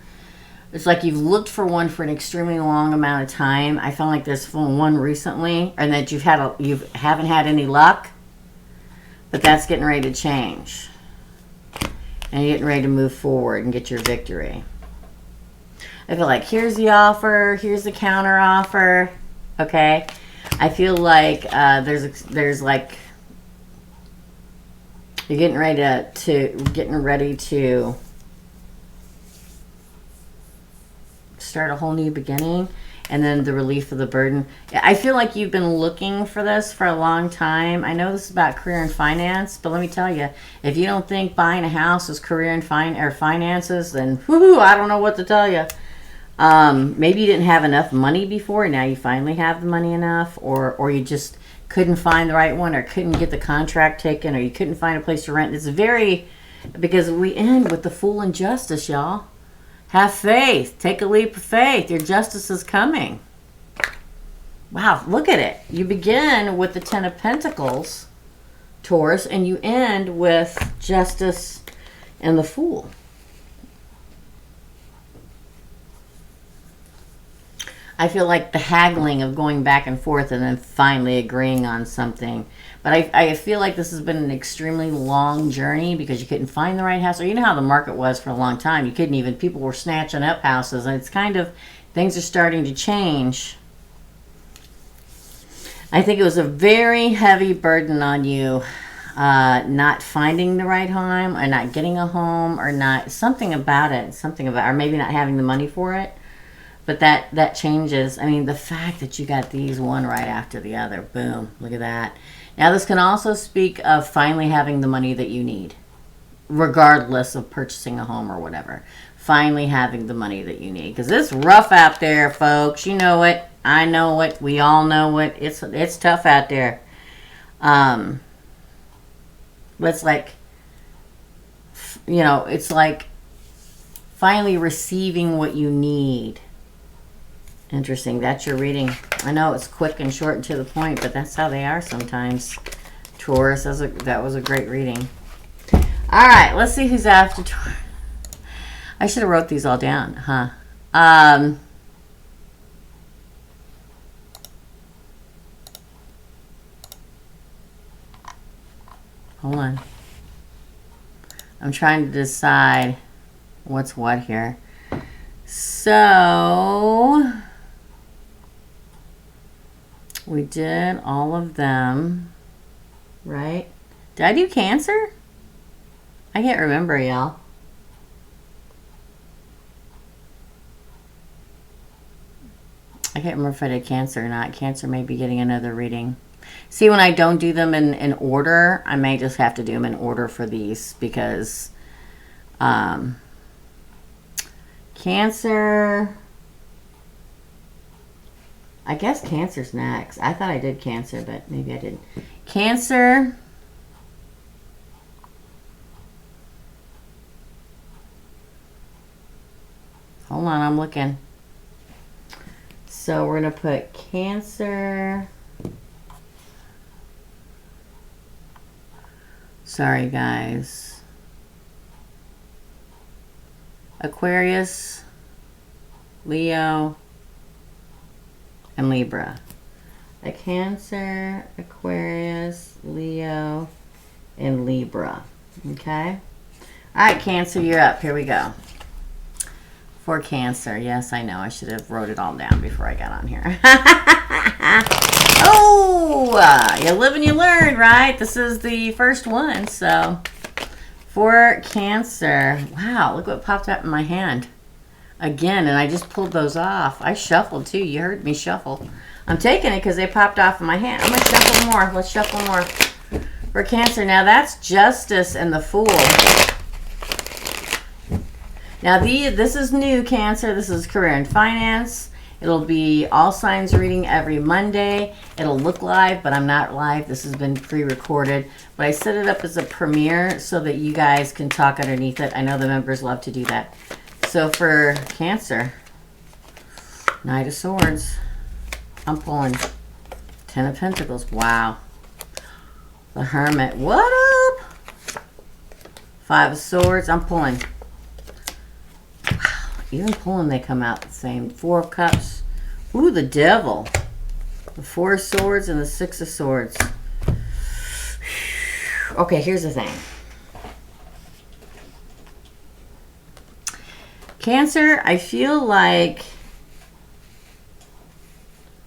It's like you've looked for one for an extremely long amount of time. I felt like there's one recently, and that you haven't had any luck, but that's getting ready to change. And you're getting ready to move forward and get your victory. I feel like here's the offer, here's the counter offer, okay? I feel like there's like You're getting ready to start a whole new beginning, and then the relief of the burden. I feel like you've been looking for this for a long time. I know this is about career and finance, but let me tell you, if you don't think buying a house is career and finances, then whoo, I don't know what to tell you. Maybe you didn't have enough money before, and now you finally have the money enough, or you just couldn't find the right one, or couldn't get the contract taken, or you couldn't find a place to rent. It's because we end with the Fool and Justice, y'all. Have faith. Take a leap of faith. Your justice is coming. Wow, look at it. You begin with the Ten of Pentacles, Taurus, and you end with Justice and the Fool. I feel like the haggling of going back and forth and then finally agreeing on something. But I feel like this has been an extremely long journey because you couldn't find the right house. Or you know how the market was for a long time. You couldn't even, people were snatching up houses. And it's kind of, things are starting to change. I think it was a very heavy burden on you not finding the right home, or not getting a home, or not, something about it. Or maybe not having the money for it. But that changes. I mean, the fact that you got these one right after the other. Boom. Look at that. Now, this can also speak of finally having the money that you need, regardless of purchasing a home or whatever. Finally having the money that you need. Because it's rough out there, folks. You know it. I know it. We all know it. It's tough out there. But it's like, you know, it's like finally receiving what you need. Interesting. That's your reading. I know it's quick and short and to the point, but that's how they are sometimes. Taurus, that was a great reading. All right, let's see who's after Taurus. I should have wrote these all down, huh? Hold on. I'm trying to decide what's what here. So we did all of them, right? Did I do Cancer? I can't remember, y'all. I can't remember if I did Cancer or not. Cancer may be getting another reading. See, when I don't do them in order, I may just have to do them in order for these because Cancer, I guess Cancer's next. I thought I did Cancer, but maybe I didn't. Cancer. Hold on, I'm looking. So we're going to put Cancer. Sorry, guys. Aquarius, Leo, and Libra. A Cancer, Aquarius, Leo, and Libra. Okay? All right, Cancer, you're up. Here we go. For Cancer. Yes, I know. I should have wrote it all down before I got on here. Oh, you live and you learn, right? This is the first one. So, for Cancer. Wow, look what popped up in my hand. Again, and I just pulled those off. I shuffled, too. You heard me shuffle. I'm taking it because they popped off in my hand. I'm going to shuffle more. Let's shuffle more. For Cancer. Now, that's Justice and the Fool. Now, this is new, Cancer. This is career and finance. It'll be all signs reading every Monday. It'll look live, but I'm not live. This has been pre-recorded. But I set it up as a premiere so that you guys can talk underneath it. I know the members love to do that. So for Cancer, Knight of Swords. I'm pulling Ten of Pentacles. Wow. The Hermit. What up? Five of Swords. I'm pulling. Even pulling, they come out the same. Four of Cups. Ooh, the Devil. The Four of Swords and the Six of Swords. Okay, here's the thing. Cancer, I feel like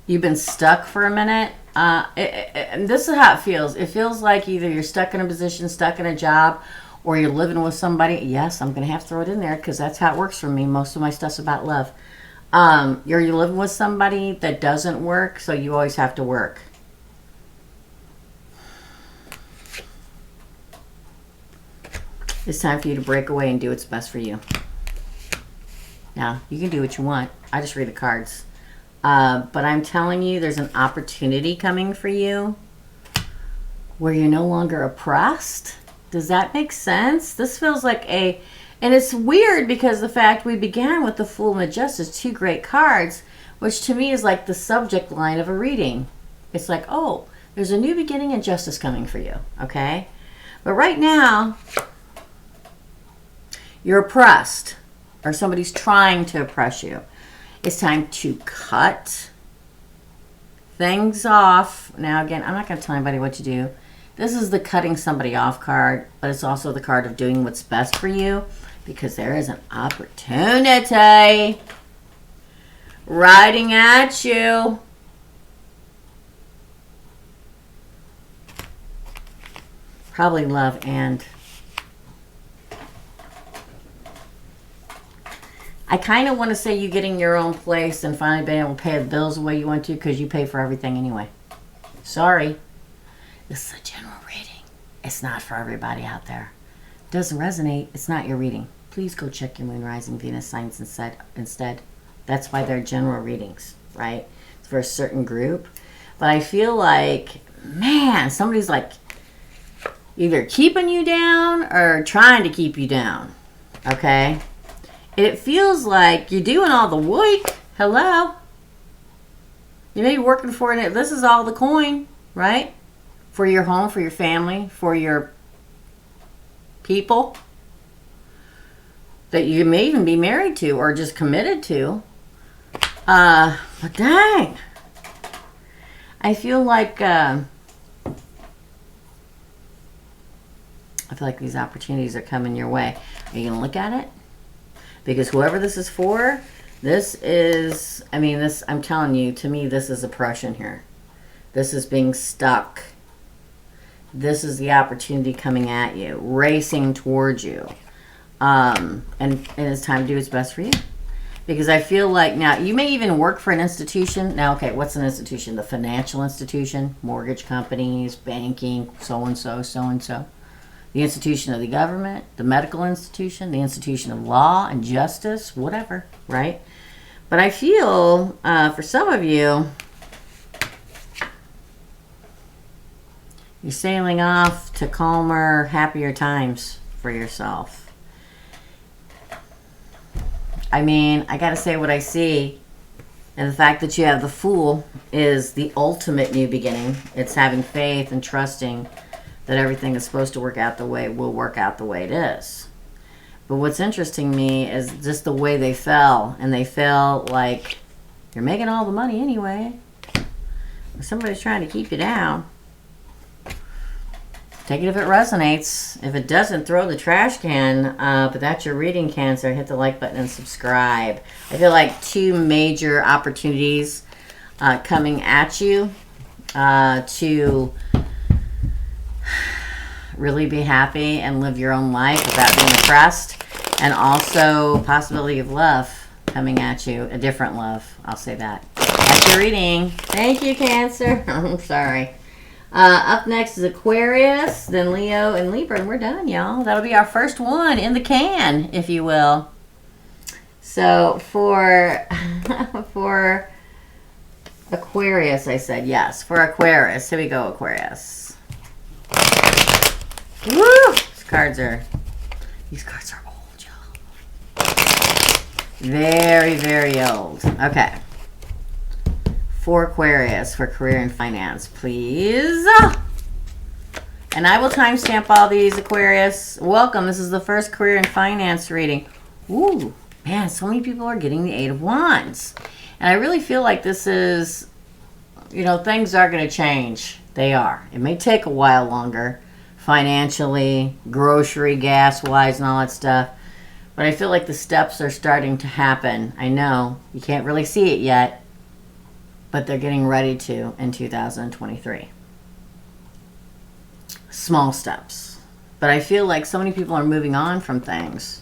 you've been stuck for a minute This is how it feels. It feels like either you're stuck in a position, stuck in a job, or you're living with somebody. Yes, I'm going to have to throw it in there because that's how it works for me. Most of my stuff's about love. You're living with somebody that doesn't work, so you always have to work. It's time for you to break away and do what's best for you. Now, you can do what you want. I just read the cards. But I'm telling you, there's an opportunity coming for you where you're no longer oppressed. Does that make sense? This feels like a... And it's weird because the fact we began with the Fool and the Justice, 2 great cards, which to me is like the subject line of a reading. It's like, oh, there's a new beginning and justice coming for you, okay? But right now, you're oppressed, or somebody's trying to oppress you. It's time to cut things off. Now, again, I'm not going to tell anybody what to do. This is the cutting somebody off card, but it's also the card of doing what's best for you because there is an opportunity riding at you. Probably love and... I kind of want to say you getting your own place and finally being able to pay the bills the way you want to because you pay for everything anyway. Sorry. This is a general reading. It's not for everybody out there. It doesn't resonate. It's not your reading. Please go check your moon, rising, Venus signs instead. That's why they're general readings, right? It's for a certain group. But I feel like, man, somebody's like either keeping you down or trying to keep you down, okay? It feels like you're doing all the work. Hello? You may be working for it. This is all the coin, right? For your home, for your family, for your people that you may even be married to or just committed to. But dang. I feel like these opportunities are coming your way. Are you going to look at it? Because whoever this is for, this is, I mean, this, I'm telling you, to me, this is oppression here. This is being stuck. This is the opportunity coming at you, racing towards you. And it's time to do what's best for you. Because I feel like now, you may even work for an institution. Now, okay, what's an institution? The financial institution, mortgage companies, banking, so-and-so, so-and-so. The institution of the government, the medical institution, the institution of law and justice, whatever, right? But I feel, for some of you, you're sailing off to calmer, happier times for yourself. I mean, I gotta say what I see. And the fact that you have the Fool is the ultimate new beginning. It's having faith and trusting that everything is supposed to work out the way it will work out the way it is. But what's interesting to me is just the way they fell. And they fell like, you're making all the money anyway. Somebody's trying to keep you down. Take it if it resonates. If it doesn't, throw the trash can. But that's your reading, Cancer. Hit the like button and subscribe. I feel like 2 major opportunities coming at you to really be happy and live your own life without being oppressed. And also possibility of love coming at you. A different love. I'll say that. That's your reading. Thank you, Cancer. I'm sorry. Up next is Aquarius, then Leo and Libra, and we're done, y'all. That'll be our first one in the can, if you will. So for Aquarius, I said yes. For Aquarius, here we go, Aquarius. Woo! These cards are old, y'all. Very, very old. Okay. For Aquarius, for career and finance, please. And I will timestamp all these, Aquarius. Welcome. This is the first career and finance reading. Ooh, man, so many people are getting the 8 of Wands. And I really feel like this is, you know, things are going to change. They are. It may take a while longer, financially, grocery, gas-wise, and all that stuff. But I feel like the steps are starting to happen. I know. You can't really see it yet. but they're getting ready to in 2023. Small steps. But I feel like so many people are moving on from things.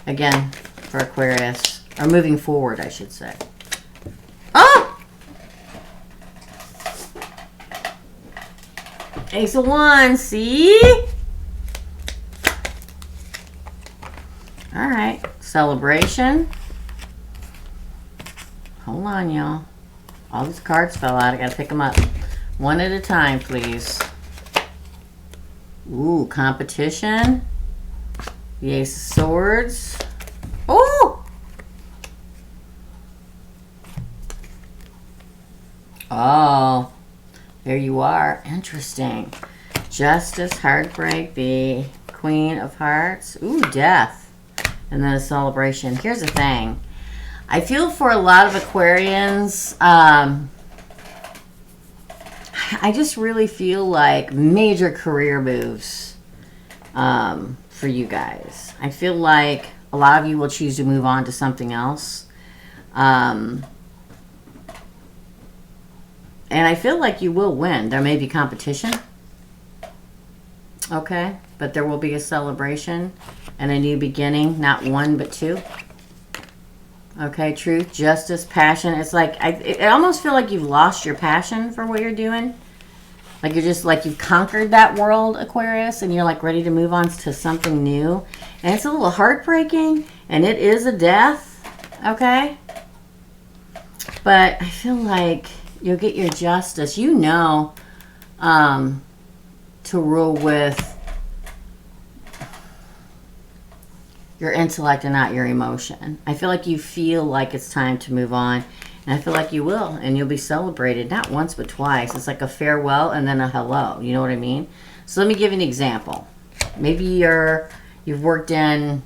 Again, for Aquarius, or moving forward, I should say. Oh! Ace of Wands, see? All right, celebration. Hold on, y'all. All these cards fell out. I gotta pick them up one at a time, please. Ooh, competition. The Ace of Swords. Oh! Oh, there you are. Interesting. Justice, heartbreak, the Queen of Hearts. Ooh, death. And then a celebration. Here's the thing. I feel for a lot of Aquarians, I just really feel like major career moves for you guys. I feel like a lot of you will choose to move on to something else. And I feel like you will win. There may be competition. Okay. But there will be a celebration and a new beginning. Not one, but two. Okay. Truth, justice, passion. It's like, I almost feel like you've lost your passion for what you're doing. Like you're just like you've conquered that world, Aquarius, and you're like ready to move on to something new. And it's a little heartbreaking, and it is a death. Okay. But I feel like you'll get your justice. You know, to rule with your intellect and not your emotion. I feel like you feel like it's time to move on. And I feel like you will. And you'll be celebrated not once but twice. It's like a farewell and then a hello. You know what I mean? So let me give you an example. Maybe you've worked in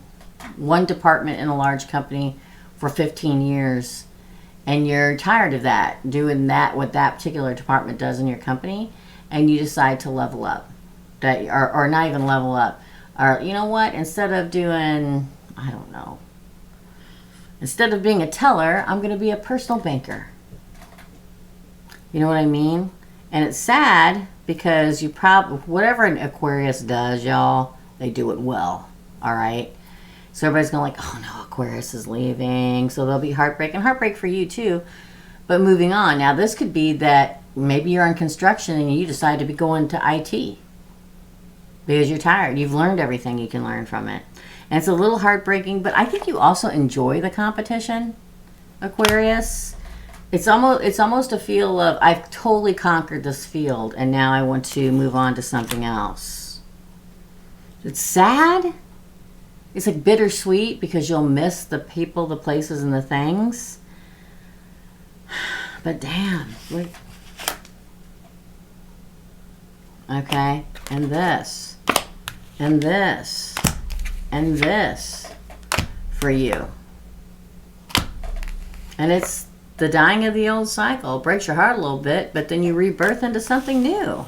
one department in a large company for 15 years. And you're tired of that, doing that, what that particular department does in your company, and you decide to level up, or not even level up, or you know what? Instead of doing, I don't know, instead of being a teller, I'm going to be a personal banker. You know what I mean? And it's sad because you probably, whatever an Aquarius does, y'all, they do it well. All right. So everybody's going to like, oh no, Aquarius is leaving. So there'll be heartbreak, and heartbreak for you too. But moving on. Now this could be that maybe you're in construction and you decide to be going to IT. Because you're tired. You've learned everything you can learn from it. And it's a little heartbreaking, but I think you also enjoy the competition, Aquarius. It's almost a feel of, I've totally conquered this field and now I want to move on to something else. It's sad. It's like bittersweet because you'll miss the people, the places, and the things. But damn. Okay. And this. And this. And this. For you. And it's the dying of the old cycle. It breaks your heart a little bit, but then you rebirth into something new.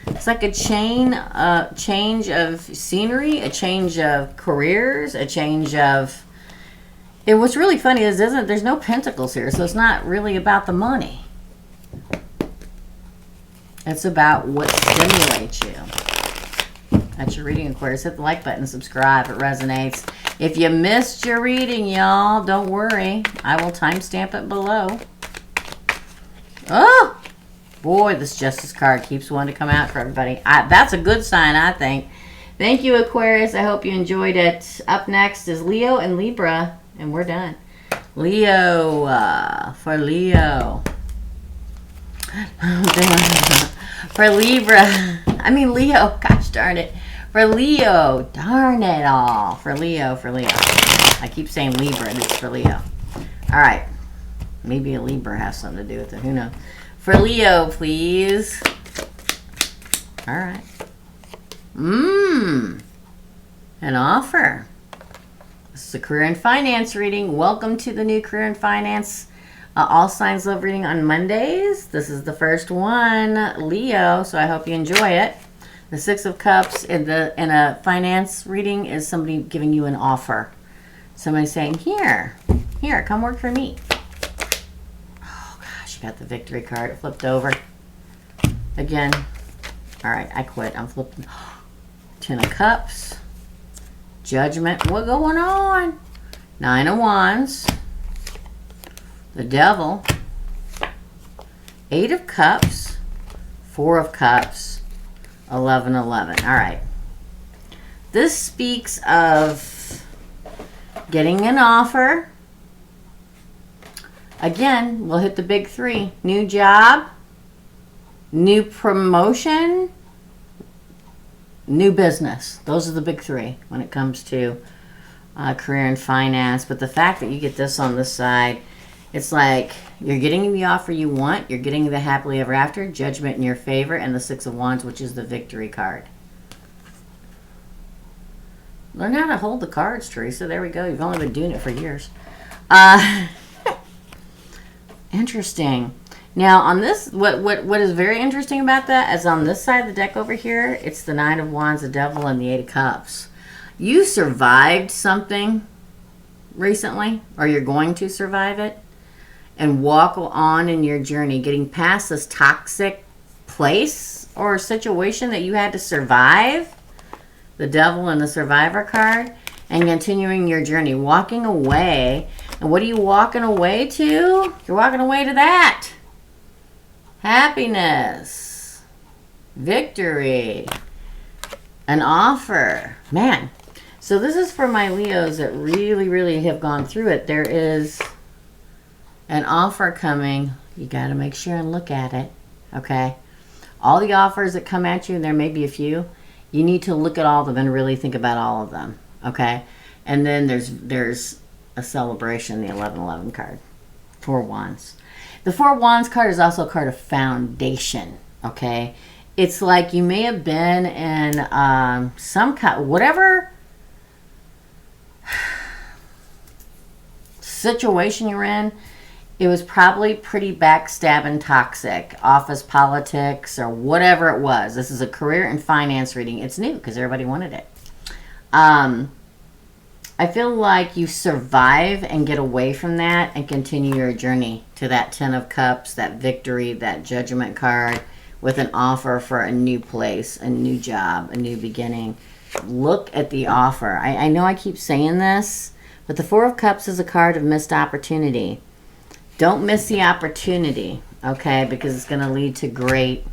It's like a change of scenery, a change of careers, a change of... And what's really funny is there's no pentacles here, so it's not really about the money. It's about what stimulates you. That's your reading, Aquarius. Hit the like button, subscribe if it resonates. If you missed your reading, y'all, don't worry. I will timestamp it below. Oh! Boy, this Justice card keeps wanting to come out for everybody. That's a good sign, I think. Thank you, Aquarius. I hope you enjoyed it. Up next is Leo and Libra, and we're done. Leo, for Leo. For Libra. I mean, Leo. Gosh darn it. For Leo. Darn it all. For Leo, for Leo. I keep saying Libra, and it's for Leo. All right. Maybe a Libra has something to do with it. Who knows? For Leo, please. All right. An offer. This is a career and finance reading. Welcome to the new career and finance all signs love reading on Mondays. This is the first one, Leo, so I hope you enjoy it. The Six of Cups in a finance reading is somebody giving you an offer. Somebody saying, here, come work for me. you got the victory card. It flipped over. Again. All right, I quit. I'm flipping. 10 of Cups. Judgment. What's going on? 9 of Wands. The Devil. 8 of Cups. 4 of Cups. 11, 11. All right. This speaks of getting an offer. Again, we'll hit the big 3. New job, new promotion, new business. Those are the big 3 when it comes to career and finance. But the fact that you get this on this side, it's like you're getting the offer you want. You're getting the happily ever after, judgment in your favor, and the 6 of Wands, which is the victory card. Learn how to hold the cards, Teresa. There we go. You've only been doing it for years. Interesting. Now, on this, what is very interesting about that is on this side of the deck over here, it's the 9 of Wands, the Devil, and the 8 of Cups. You survived something recently, or you're going to survive it, and walk on in your journey, getting past this toxic place or situation that you had to survive, the Devil and the Survivor card, and continuing your journey, walking away. And what are you walking away to? You're walking away to that. Happiness. Victory. An offer. Man. So this is for my Leos that really, really have gone through it. There is an offer coming. You got to make sure and look at it. Okay? All the offers that come at you, and there may be a few, you need to look at all of them and really think about all of them. Okay? And then there's a celebration, the 1111 card. 4 Wands. The 4 Wands card is also a card of foundation. Okay? It's like you may have been in some kind, whatever situation you're in, it was probably pretty backstabbing, toxic, office politics, or whatever it was. This is a career and finance reading. It's new because everybody wanted it. I feel like you survive and get away from that and continue your journey to that 10 of Cups, that victory, that judgment card with an offer for a new place, a new job, a new beginning. Look at the offer. I know I keep saying this, but the 4 of Cups is a card of missed opportunity. Don't miss the opportunity, okay, because it's going to lead to great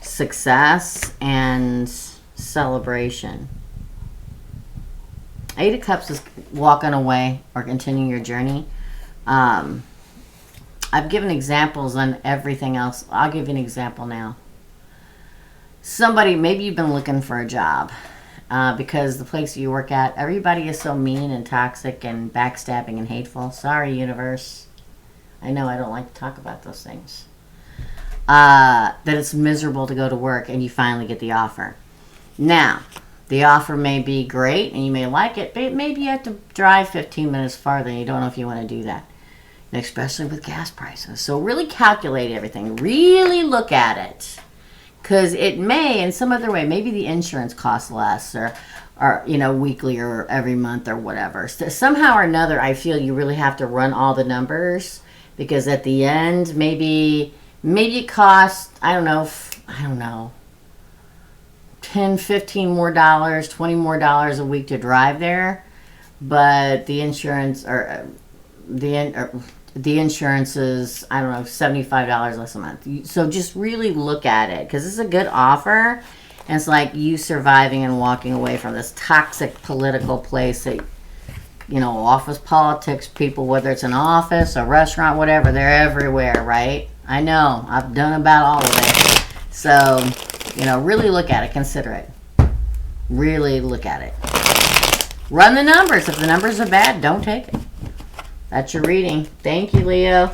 success and celebration. 8 of Cups is walking away or continuing your journey. I've given examples on everything else. I'll give you an example now. Somebody, maybe you've been looking for a job because the place you work at, everybody is so mean and toxic and backstabbing and hateful. Sorry, universe. I know I don't like to talk about those things. That it's miserable to go to work, and you finally get the offer. Now, the offer may be great and you may like it, but maybe you have to drive 15 minutes farther and you don't know if you want to do that. And especially with gas prices. So really calculate everything. Really look at it. Because it may, in some other way, maybe the insurance costs less or you know, weekly or every month or whatever. So somehow or another, I feel you really have to run all the numbers. Because at the end, maybe it costs, I don't know, 10, 15 more dollars, 20 more dollars a week to drive there, but the insurance the insurance is, I don't know, $75 less a month. So just really look at it, because this is a good offer, and it's like you surviving and walking away from this toxic political place that, you know, office politics people, whether it's an office, a restaurant, whatever, they're everywhere, right? I know, I've done about all of it. So, you know, really look at it, consider it. Really look at it. Run the numbers. If the numbers are bad, don't take it. That's your reading. Thank you, Leo.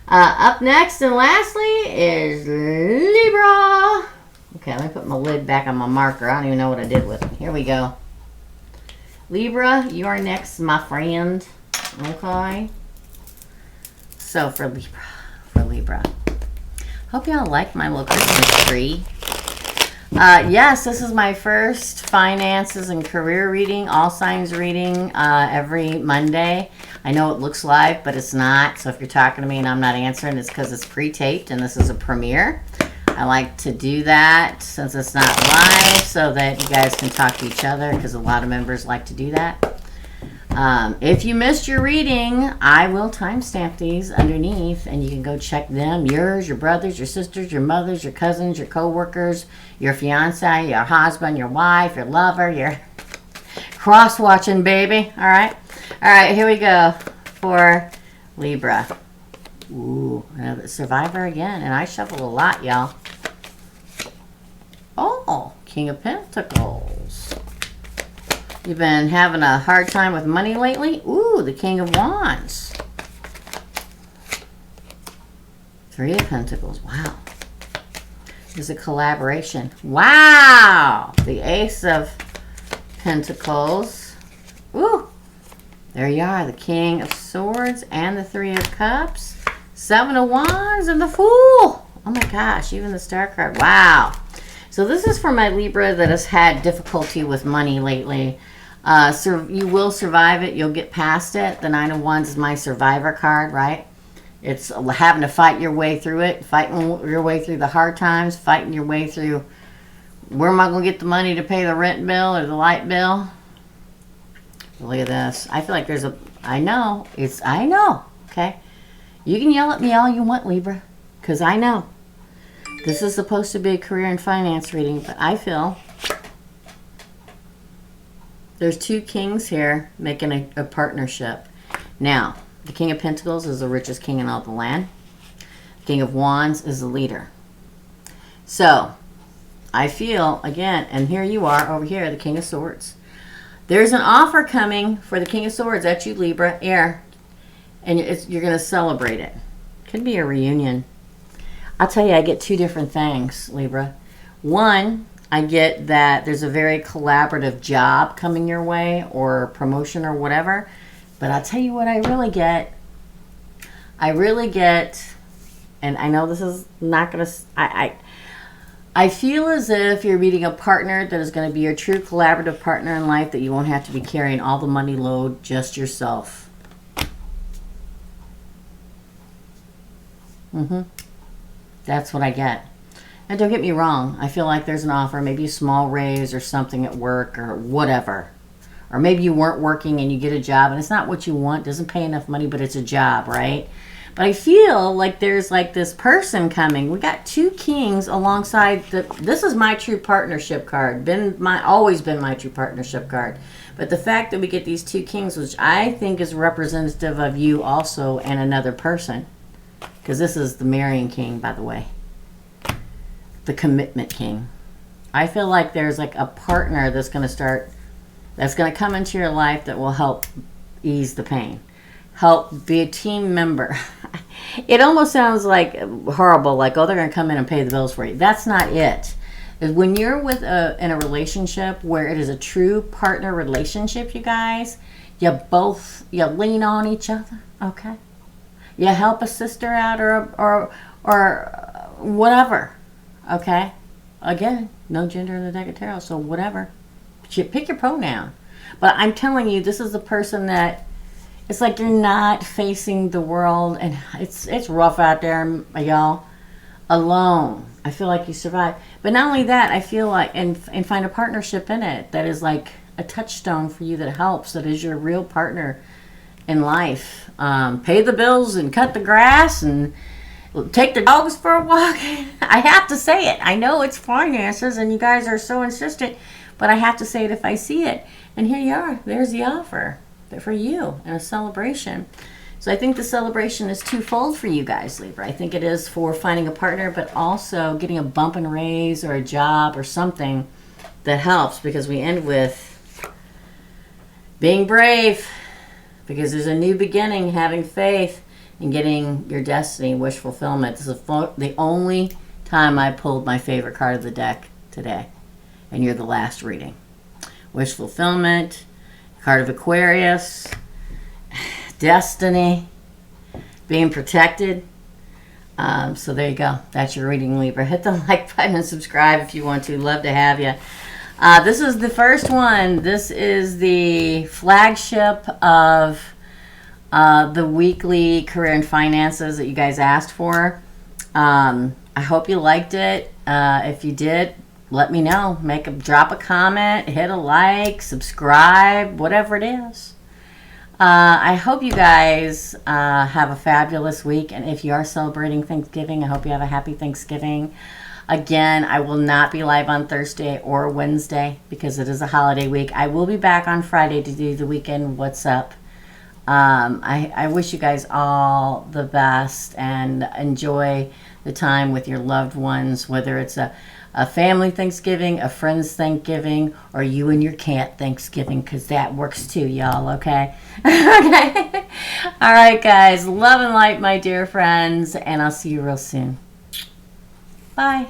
Up next and lastly is Libra. Okay, let me put my lid back on my marker. I don't even know what I did with it. Here we go. Libra, you are next, my friend. Okay. So for Libra. Hope y'all like my little Christmas tree. Yes, this is my first finances and career reading, all signs reading, every Monday. I know it looks live, but it's not. So if you're talking to me and I'm not answering, it's because it's pre-taped and this is a premiere. I like to do that since it's not live so that you guys can talk to each other, because a lot of members like to do that. If you missed your reading, I will timestamp these underneath and you can go check them. Yours, your brothers, your sisters, your mothers, your cousins, your co-workers, your fiance, your husband, your wife, your lover, your cross-watching baby. All right. All right, here we go for Libra. Ooh, another Survivor again. And I shuffle a lot, y'all. Oh, King of Pentacles. You've been having a hard time with money lately? Ooh, the King of Wands. Three of Pentacles. Wow. There's a collaboration. Wow. The Ace of Pentacles. Ooh. There you are. The King of Swords and the Three of Cups. Seven of Wands and the Fool. Oh my gosh. Even the Star card. Wow. So this is for my Libra that has had difficulty with money lately. You will survive it. You'll get past it. The Nine of Wands is my survivor card, right? It's having to fight your way through it, fighting your way through the hard times, fighting your way through, where am I going to get the money to pay the rent bill or the light bill? Look at this. I feel like there's a, I know, okay? You can yell at me all you want, Libra, because I know. This is supposed to be a career and finance reading, but I feel there's two kings here making a partnership. Now, the King of Pentacles is the richest king in all the land. King of Wands is the leader. So, I feel, again, and here you are over here, the King of Swords. There's an offer coming for the King of Swords. That's you, Libra, air. And you're going to celebrate it. Could be a reunion. I'll tell you, I get two different things, Libra. One, I get that there's a very collaborative job coming your way or promotion or whatever. But I'll tell you what I really get. I really get, and I know this is not going to, I feel as if you're meeting a partner that is going to be your true collaborative partner in life, that you won't have to be carrying all the money load just yourself. That's what I get. And don't get me wrong, I feel like there's an offer, maybe a small raise or something at work or whatever. Or maybe you weren't working and you get a job and it's not what you want, doesn't pay enough money, but it's a job, right? But I feel like there's like this person coming. We got two kings alongside this is my true partnership card. Always been my true partnership card. But the fact that we get these two kings, which I think is representative of you also and another person. Because this is the marrying king, by the way. The commitment king. I feel like there's like a partner that's going to come into your life that will help ease the pain. Help be a team member. It almost sounds like horrible, like, oh, they're going to come in and pay the bills for you. That's not it. When you're in a relationship where it is a true partner relationship, you guys, you lean on each other, okay? You help a sister out or whatever, okay? Again, no gender in the deck of tarot, so whatever. Pick your pronoun. But I'm telling you, this is the person that, it's like you're not facing the world, and it's rough out there, y'all, alone. I feel like you survive. But not only that, I feel like, and find a partnership in it that is like a touchstone for you that helps, that is your real partner in life. Pay the bills and cut the grass and take the dogs for a walk. I have to say it. I know it's finances and you guys are so insistent, but I have to say it if I see it. And here you are. There's the offer for you and a celebration. So I think the celebration is twofold for you guys, Libra. I think it is for finding a partner, but also getting a bump and raise or a job or something that helps, because we end with being brave, because there's a new beginning, having faith, and getting your destiny, wish fulfillment. This is the only time I pulled my favorite card of the deck today, and you're the last reading. Wish fulfillment, card of Aquarius, destiny, being protected. So there you go. That's your reading, Libra. Hit the like button and subscribe if you want to. Love to have you. This is the first one. This is the flagship of the weekly career and finances that you guys asked for. I hope you liked it. If you did, let me know. Drop a comment, hit a like, subscribe, whatever it is. I hope you guys have a fabulous week. And if you are celebrating Thanksgiving, I hope you have a happy Thanksgiving. Again, I will not be live on Thursday or Wednesday because it is a holiday week. I will be back on Friday to do the weekend What's Up. I wish you guys all the best and enjoy the time with your loved ones, whether it's a family Thanksgiving, a friend's Thanksgiving, or you and your cat Thanksgiving, because that works too, y'all, okay? Okay. All right, guys. Love and light, my dear friends, and I'll see you real soon. Bye.